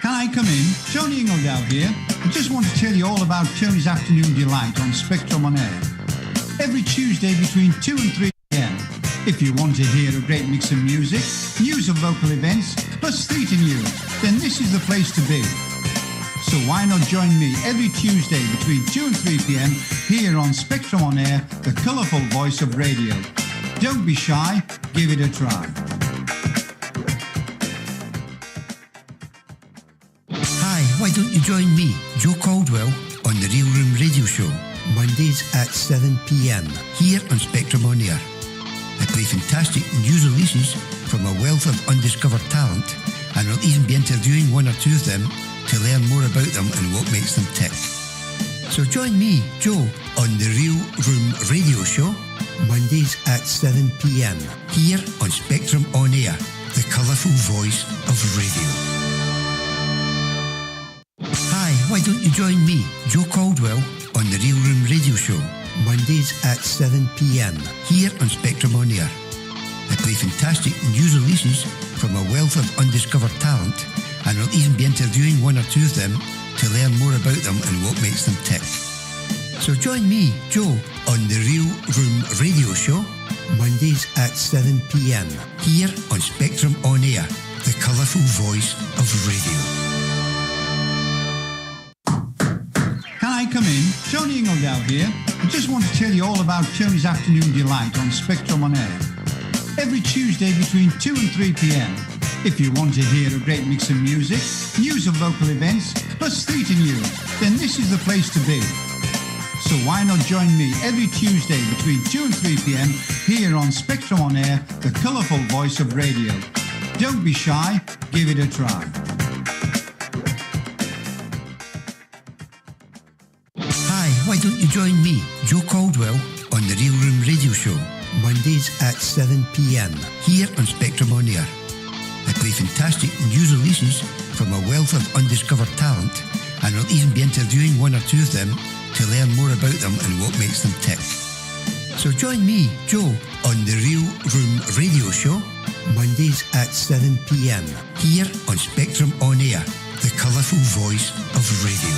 Can I come in? Tony Ingledale here. I just want to tell you all about Tony's Afternoon Delight on Spectrum On Air. Every Tuesday between 2 and 3 p.m. If you want to hear a great mix of music, news of local events, plus theatre news, then this is the place to be. So why not join me every Tuesday between 2 and 3 p.m. here on Spectrum On Air, the colourful voice of radio. Don't be shy, give it a try. Hi, why don't you join me, Joe Caldwell, on the Real Room Radio Show, Mondays at 7 p.m, here on Spectrum On Air. I play fantastic news releases from a wealth of undiscovered talent, and I'll even be interviewing one or two of them to learn more about them and what makes them tick. So join me, Joe, on the Real Room Radio Show, Mondays at 7 p.m, here on Spectrum On Air, the colourful voice of radio. Hi, why don't you join me, Joe Caldwell, on the Real Room Radio Show, Mondays at 7 p.m, here on Spectrum On Air. I play fantastic news releases from a wealth of undiscovered talent, and I'll even be interviewing one or two of them to learn more about them and what makes them tick. So join me, Joe, on the Real Room Radio Show, Mondays at 7 p.m, here on Spectrum On Air, the colourful voice of radio. Can I come in? Tony Ingledale here. I just want to tell you all about Tony's Afternoon Delight on Spectrum On Air. Every Tuesday between 2 and 3 p.m. If you want to hear a great mix of music, news of local events, plus street news, then this is the place to be. So why not join me every Tuesday between 2 and 3 p.m. here on Spectrum On Air, the colourful voice of radio. Don't be shy, give it a try. Hi, why don't you join me, Joe Caldwell, on the Real Room Radio Show, Mondays at 7 p.m. here on Spectrum On Air. I play fantastic news releases from a wealth of undiscovered talent, and I'll even be interviewing one or two of them to learn more about them and what makes them tick. So join me, Joe, on the Real Room Radio Show, Mondays at 7 p.m. here on Spectrum On Air, the colourful voice of radio.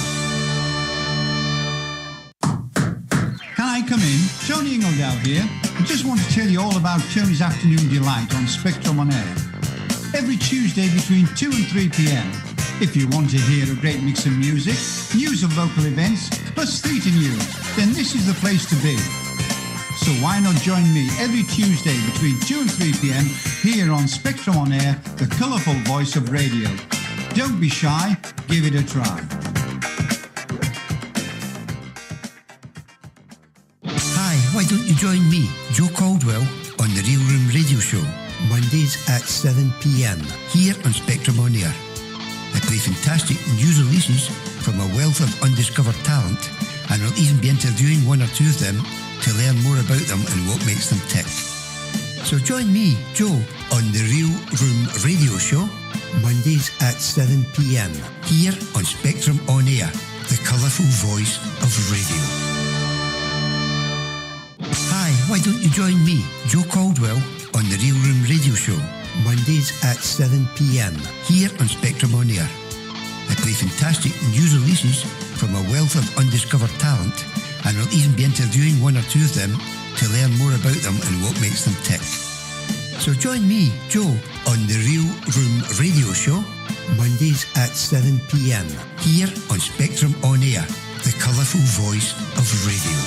Can I come in? Tony Ingledale here. I just want to tell you all about Tony's Afternoon Delight on Spectrum On Air. Every Tuesday between 2 and 3 p.m. If you want to hear a great mix of music, news of local events, plus street news, then this is the place to be. So why not join me every Tuesday between 2 and 3 p.m. here on Spectrum On Air, the colourful voice of radio. Don't be shy, give it a try. Hi, why don't you join me, Joe Caldwell, on the Real Room Radio Show, Mondays at 7 p.m. here on Spectrum On Air. I play fantastic news releases from a wealth of undiscovered talent, and I'll even be interviewing one or two of them to learn more about them and what makes them tick. So join me, Joe, on the Real Room Radio Show, Mondays at 7 p.m. here on Spectrum On Air, the colourful voice of radio. Hi, why don't you join me, Joe Caldwell, on the Real Room Radio Show, Mondays at 7 p.m. here on Spectrum On Air. I play fantastic news releases from a wealth of undiscovered talent, and I'll even be interviewing one or two of them to learn more about them and what makes them tick. So join me, Joe, on the Real Room Radio Show, Mondays at 7 p.m. here on Spectrum On Air, the colourful voice of radio.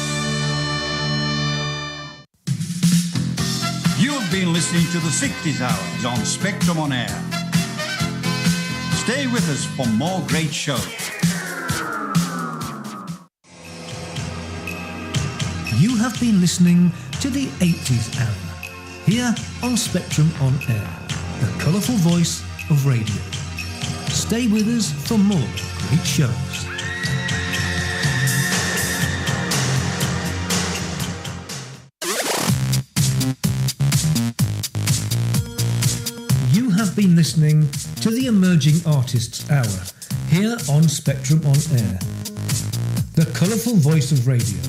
You have been listening to the 60s Hours on Spectrum On Air. Stay with us for more great shows. You have been listening to the 80s Hour, here on Spectrum On Air, the colourful voice of radio. Stay with us for more great shows. You have been listening to the Emerging Artists Hour, here on Spectrum On Air, the colourful voice of radio.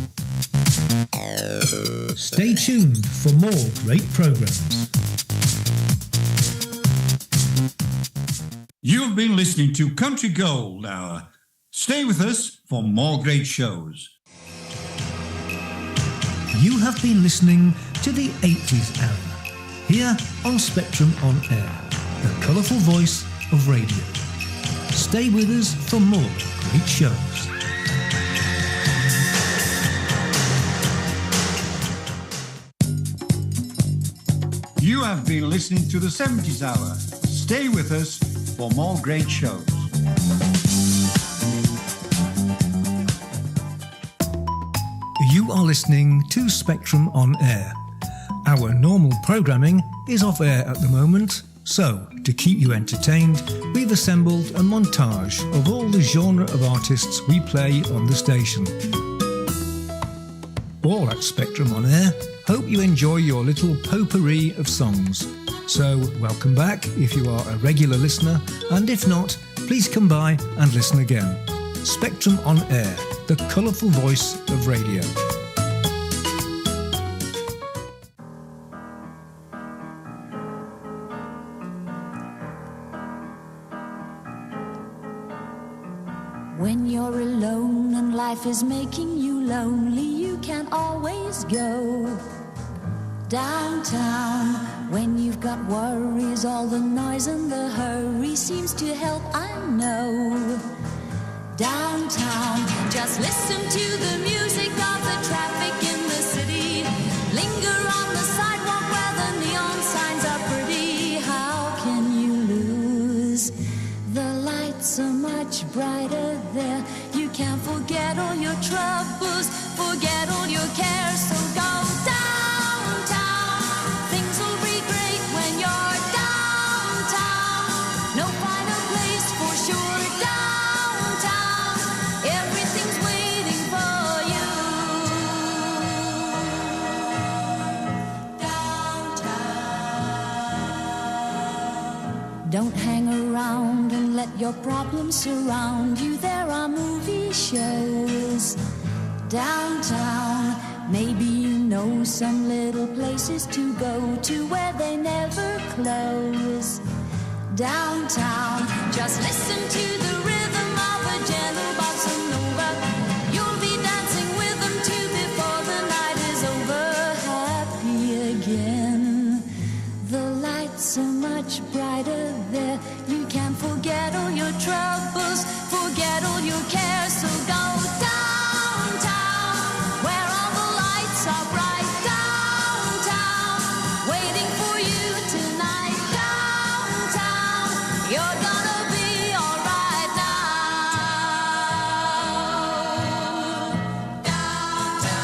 Stay tuned for more great programs. You've been listening to Country Gold Hour. Stay with us for more great shows. You have been listening to the 80s Hour, here on Spectrum On Air, the colourful voice of radio. Stay with us for more great shows. You have been listening to the 70s Hour. Stay with us for more great shows. You are listening to Spectrum On Air. Our normal programming is off air at the moment, so to keep you entertained, we've assembled a montage of all the genre of artists we play on the station. All at Spectrum On Air hope you enjoy your little potpourri of songs. So welcome back if you are a regular listener, and if not, please come by and listen again. Spectrum On Air, the colourful voice of radio. When you're alone and life is making you lonely, you can always go downtown. When you've got worries, all the noise and the hurry seems to help, I know. Downtown, just listen to the music of the traffic in the city. Linger on the sidewalk where the neon signs are pretty. How can you lose Don't hang around and let your problems surround you. There are movie shows downtown. Maybe you know some little places to go to where they never close. Downtown, just listen to the rhythm of a gentle bossa nova. You'll be dancing with them too before the night is over. Happy again. The lights are much brighter there. You can forget all your troubles, forget all your cares. So go downtown, where all the lights are bright. Downtown, waiting for you tonight. Downtown, you're gonna be alright now. Downtown,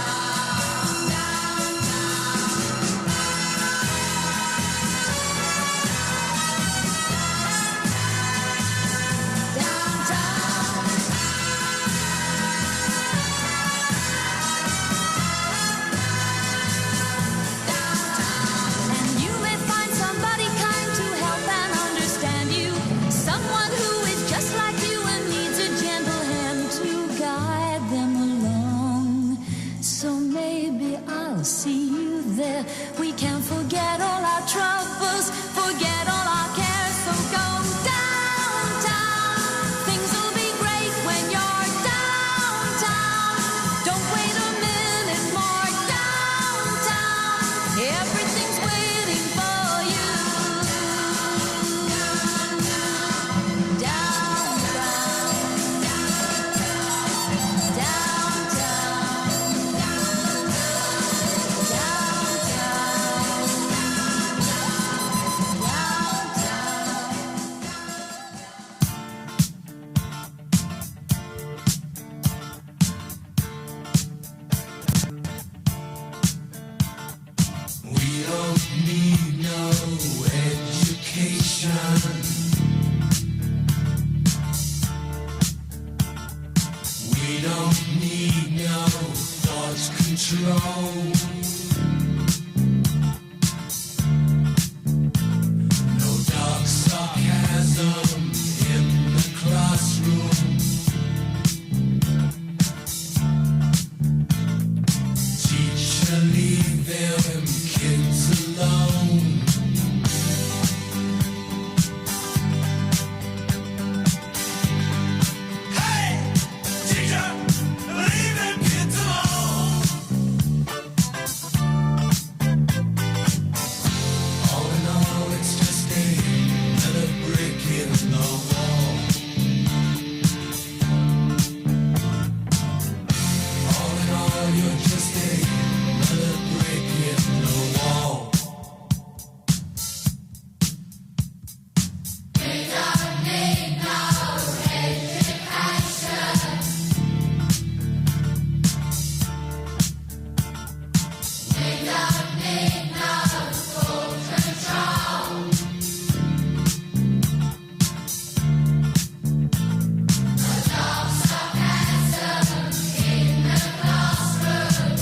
and you may find somebody kind to help and understand you. Someone who is just like you and needs a gentle hand to guide them along. So maybe I'll see you there. We can forget all our troubles, forget all our cares. So go downtown. Things will be great when you're downtown. Don't wait a minute more. Downtown, everything's waiting for you. We don't need no education. We don't need no thought control. No dark sarcasm in the classroom. Teacher, leave them kids alone. Hey, teacher, leave them kids alone. All in all, it's just another brick in the wall. All in all, you're just another brick in the wall. We don't need no education. We don't need no full control. No dark sarcasm in the classroom.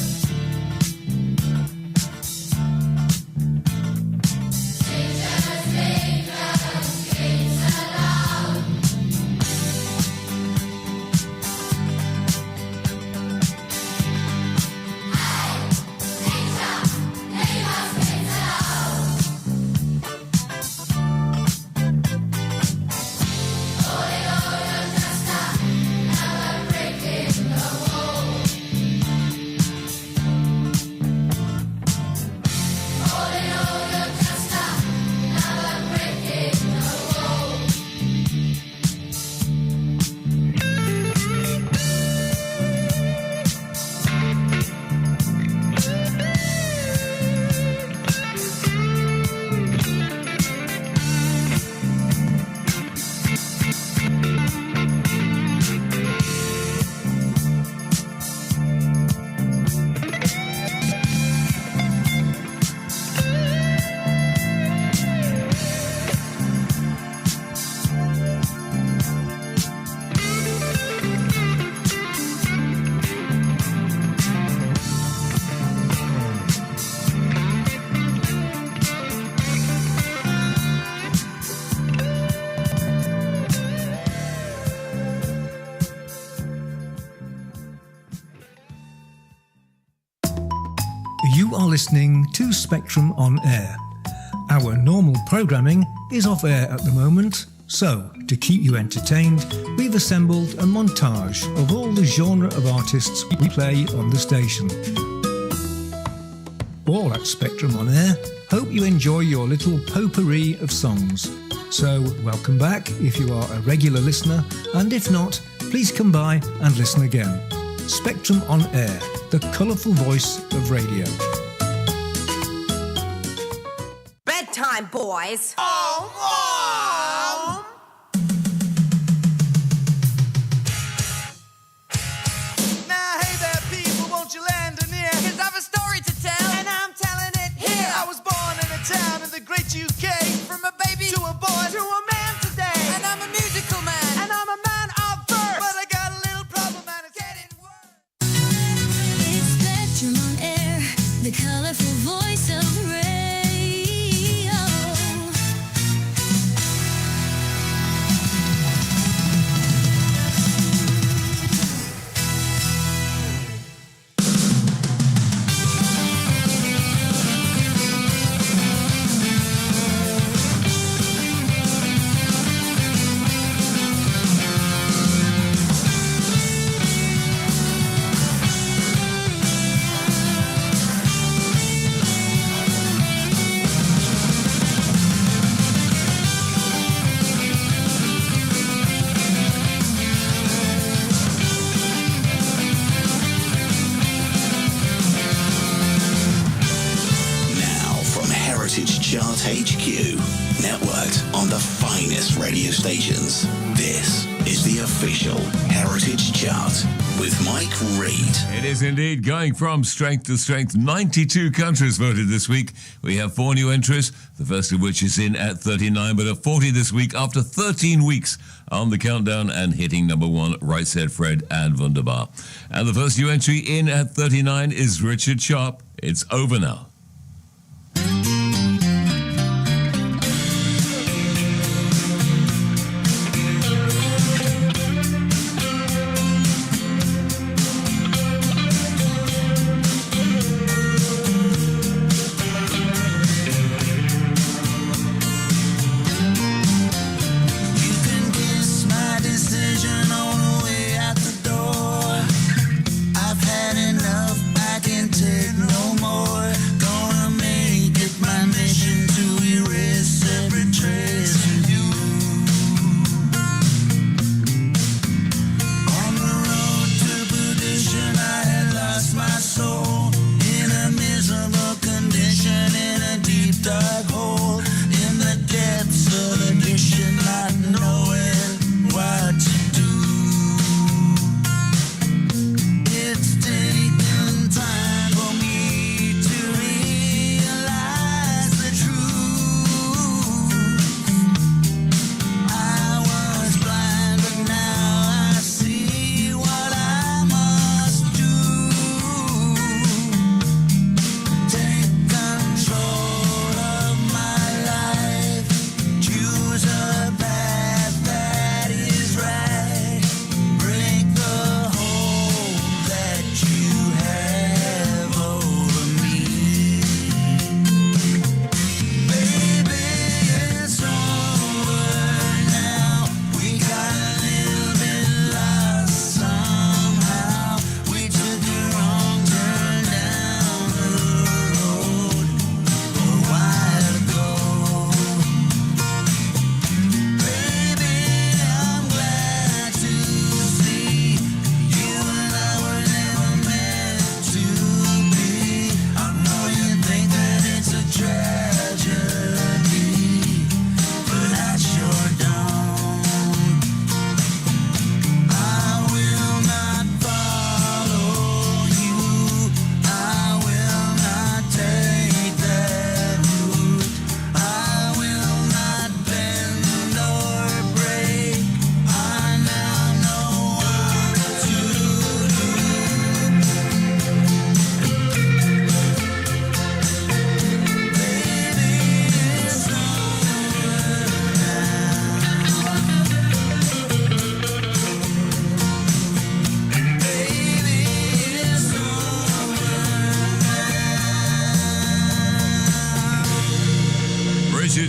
You are listening to Spectrum on Air. Our normal programming is off air at the moment, so to keep you entertained, we've assembled a montage of all the genre of artists we play on the station. All at Spectrum on Air hope you enjoy your little potpourri of songs. So welcome back if you are a regular listener, and if not, please come by and listen again. Spectrum on Air, the colourful voice of radio. Bedtime, boys. Now, hey there, people, won't you lend an ear? 'Cause I've a story to tell, and I'm telling it here. I was born in a town in the great UK, from a baby to a boy to a man today. And I'm a musical man, and I'm a man of verse, but I got a little problem, and it's getting worse. It's Spectrum on Air, the colourful voice of radio. Chart HQ, networked on the finest radio stations. This is the official Heritage Chart with Mike Reed. It is indeed going from strength to strength. 92 countries voted this week. We have 4 new entries, the first of which is in at 39, but at 40 this week after 13 weeks on the countdown and hitting number 1, Right Said Fred and Wunderbar. And the first new entry in at 39 is Richard Sharp. It's Over Now. I've had enough, I can take no more.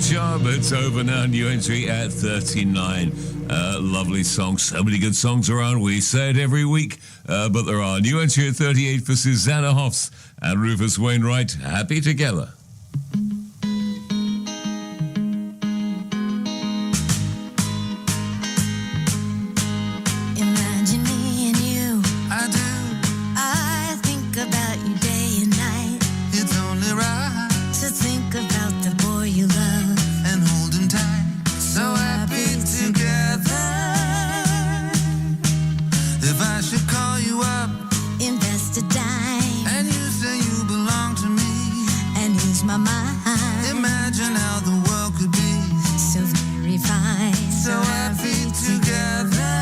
chart, but it's over now. New entry at 39. Lovely song. So many good songs around. We say it every week, but there are. New entry at 38 for Susanna Hoffs and Rufus Wainwright. Happy Together. Imagine me and you. I do. I think about you day and night. It's only right to think about the boy you love and hold him tight. So happy together. If I should call you up, invest a dime, and you say you belong to me, and ease my mind. Imagine how the world could be so very fine. So happy together.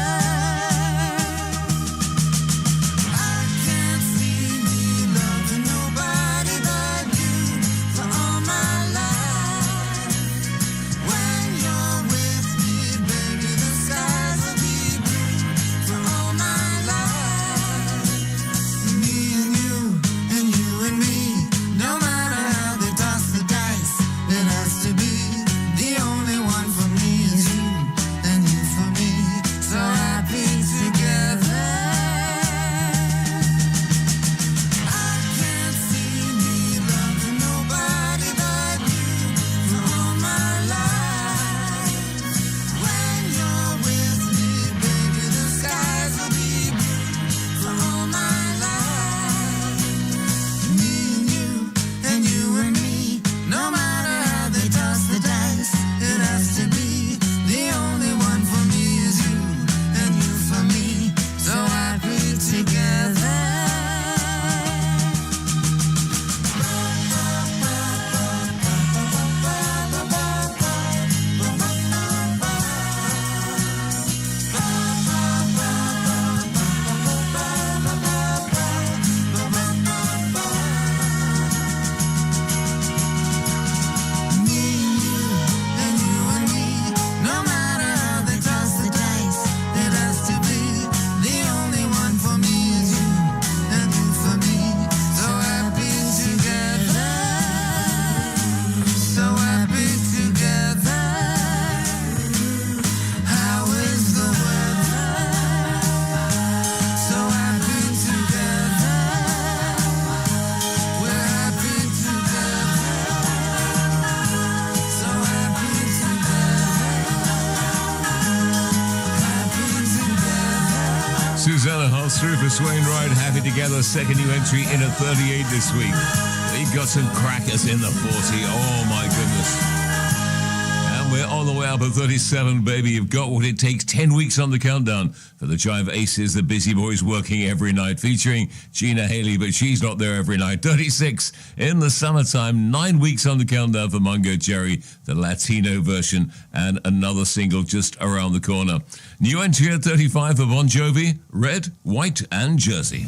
I can't see me loving nobody but you for all my life. When you're with me, baby, the skies will be blue for all my life. Me and you and me, no matter how they toss the dice, it has to be the only one for me is you and you for me. So happy together. I can't see me loving nobody but you for all my life. When you're with me, baby, the skies will be blue for all my life. Me and you and me, no matter how they toss the dice, it has to be the only one for me is you and you for me. So happy together. No matter how they toss the dice, it has to be the only one for me is you and you for me. So happy together. So happy together. How is the weather? So happy together. We're happy together. So happy Susanna Hoffs, Rufus Wainwright, Happy Together. Second new entry in at 38 this week. They've got some crackers in the 40. Oh my goodness. And we're on the way up at 37, baby. You've got what it takes. 10 weeks on the countdown for the Jive Aces, the Busy Boys working every night, featuring Gina Haley, but she's not there every night. 36 in the summertime. 9 weeks on the countdown for Mungo Jerry, the Latino version, and another single just around the corner. New entry at 35 for Bon Jovi, Red, White, and Jersey.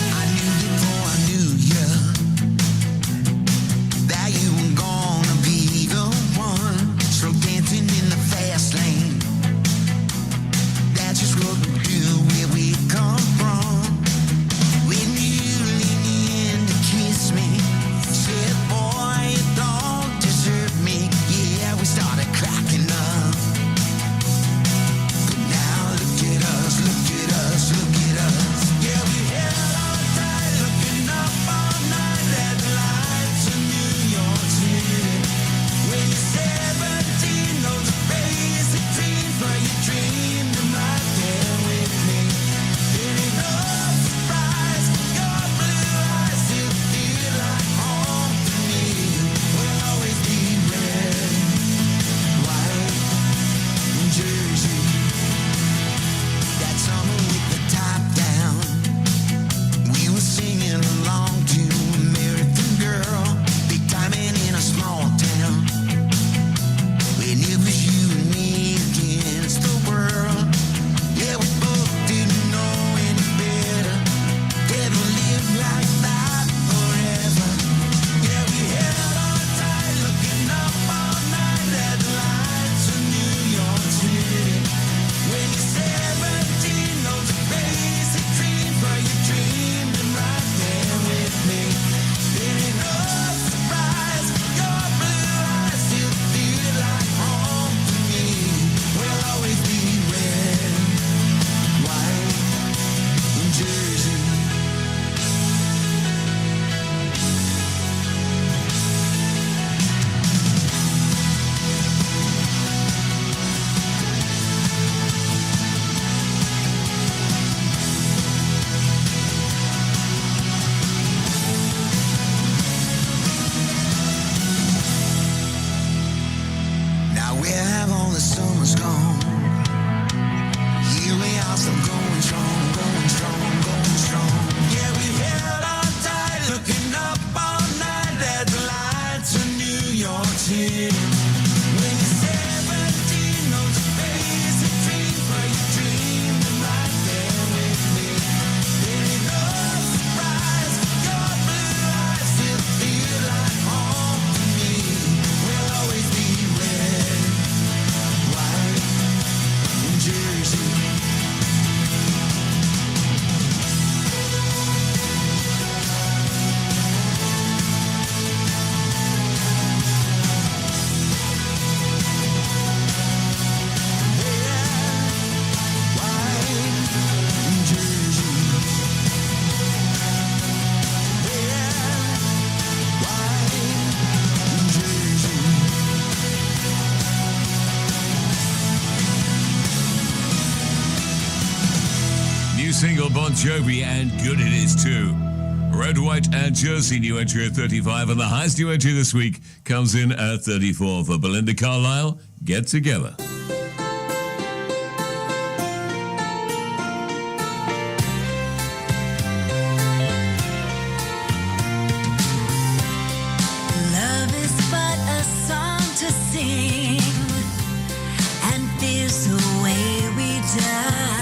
I knew before I knew you that you were gonna be the one. So dancing in the fast lane, single, Bon Jovi, and good it is too. Red, White, and Jersey, new entry at 35, and the highest new entry this week comes in at 34 for Belinda Carlisle, Get Together. Love is but a song to sing, and fear's the way we die.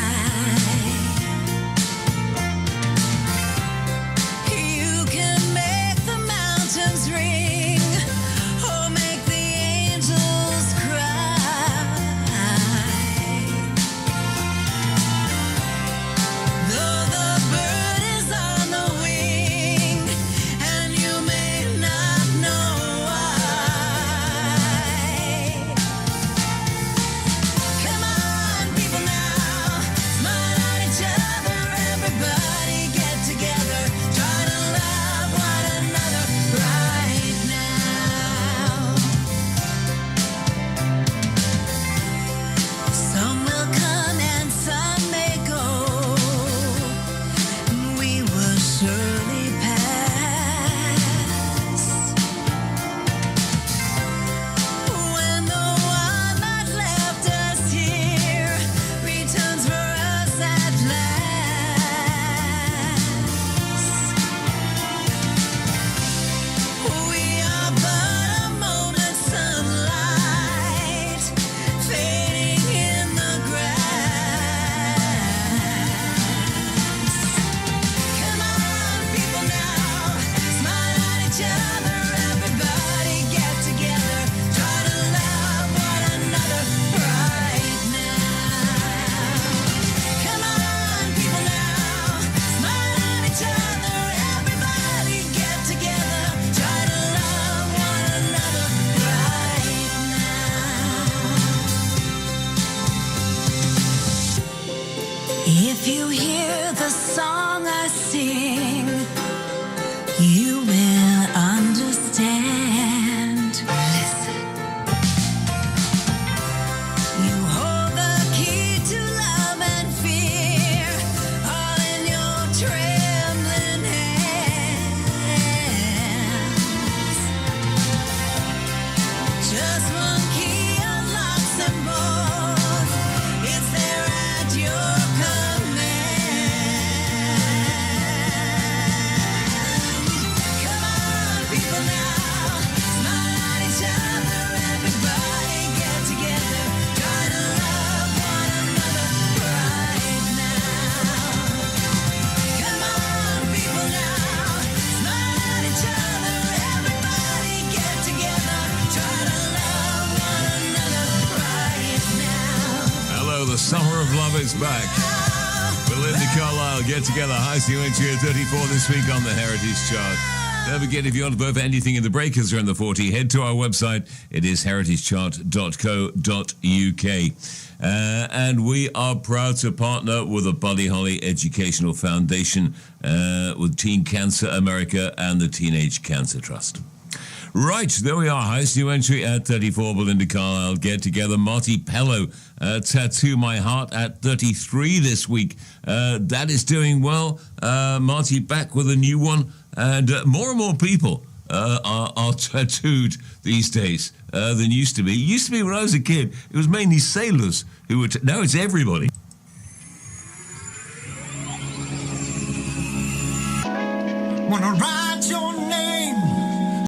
You can make the mountains ring, or make the angels cry. Though the bird is on the wing, and you may not know why. Come on, people now, smile at each other, everybody get together, try to love one another right now. Some will come and some may go, we will surely pass. When the one that left us here returns for us at last, we are but a moment's sunlight fading in the grass. Come on, people now, smile at each other, everybody get together, try to love one another right now. Come on, people now, smile at each other, everybody get together, try to love one another right now. If you hear the song I sing, you will understand. Listen. You hold the key to love and fear, all in your trembling hands. Just one key unlocks them both. It's there at your command. Come on, people now, smile at each other, everybody get together, try to love one another right now. Come on, people now, smile at each other, everybody get together, try to love one another right now. Hello, the summer of love is back. Belinda Carlisle, Get Together, highest new entry at 34 this week on the Heritage Chart. Don't forget, if you want to vote for anything in the Breakers or in the 40, head to our website. It is heritagechart.co.uk. And we are proud to partner with the Buddy Holly Educational Foundation, with Teen Cancer America and the Teenage Cancer Trust. Right, there we are. Highest new entry at 34, Belinda Carlisle, Get Together. Marty Pello, Tattoo My Heart at 33 this week. That is doing well. Marty back with a new one. And more and more people are tattooed these days than used to be. It used to be when I was a kid, it was mainly sailors who were... now it's everybody. Wanna write your name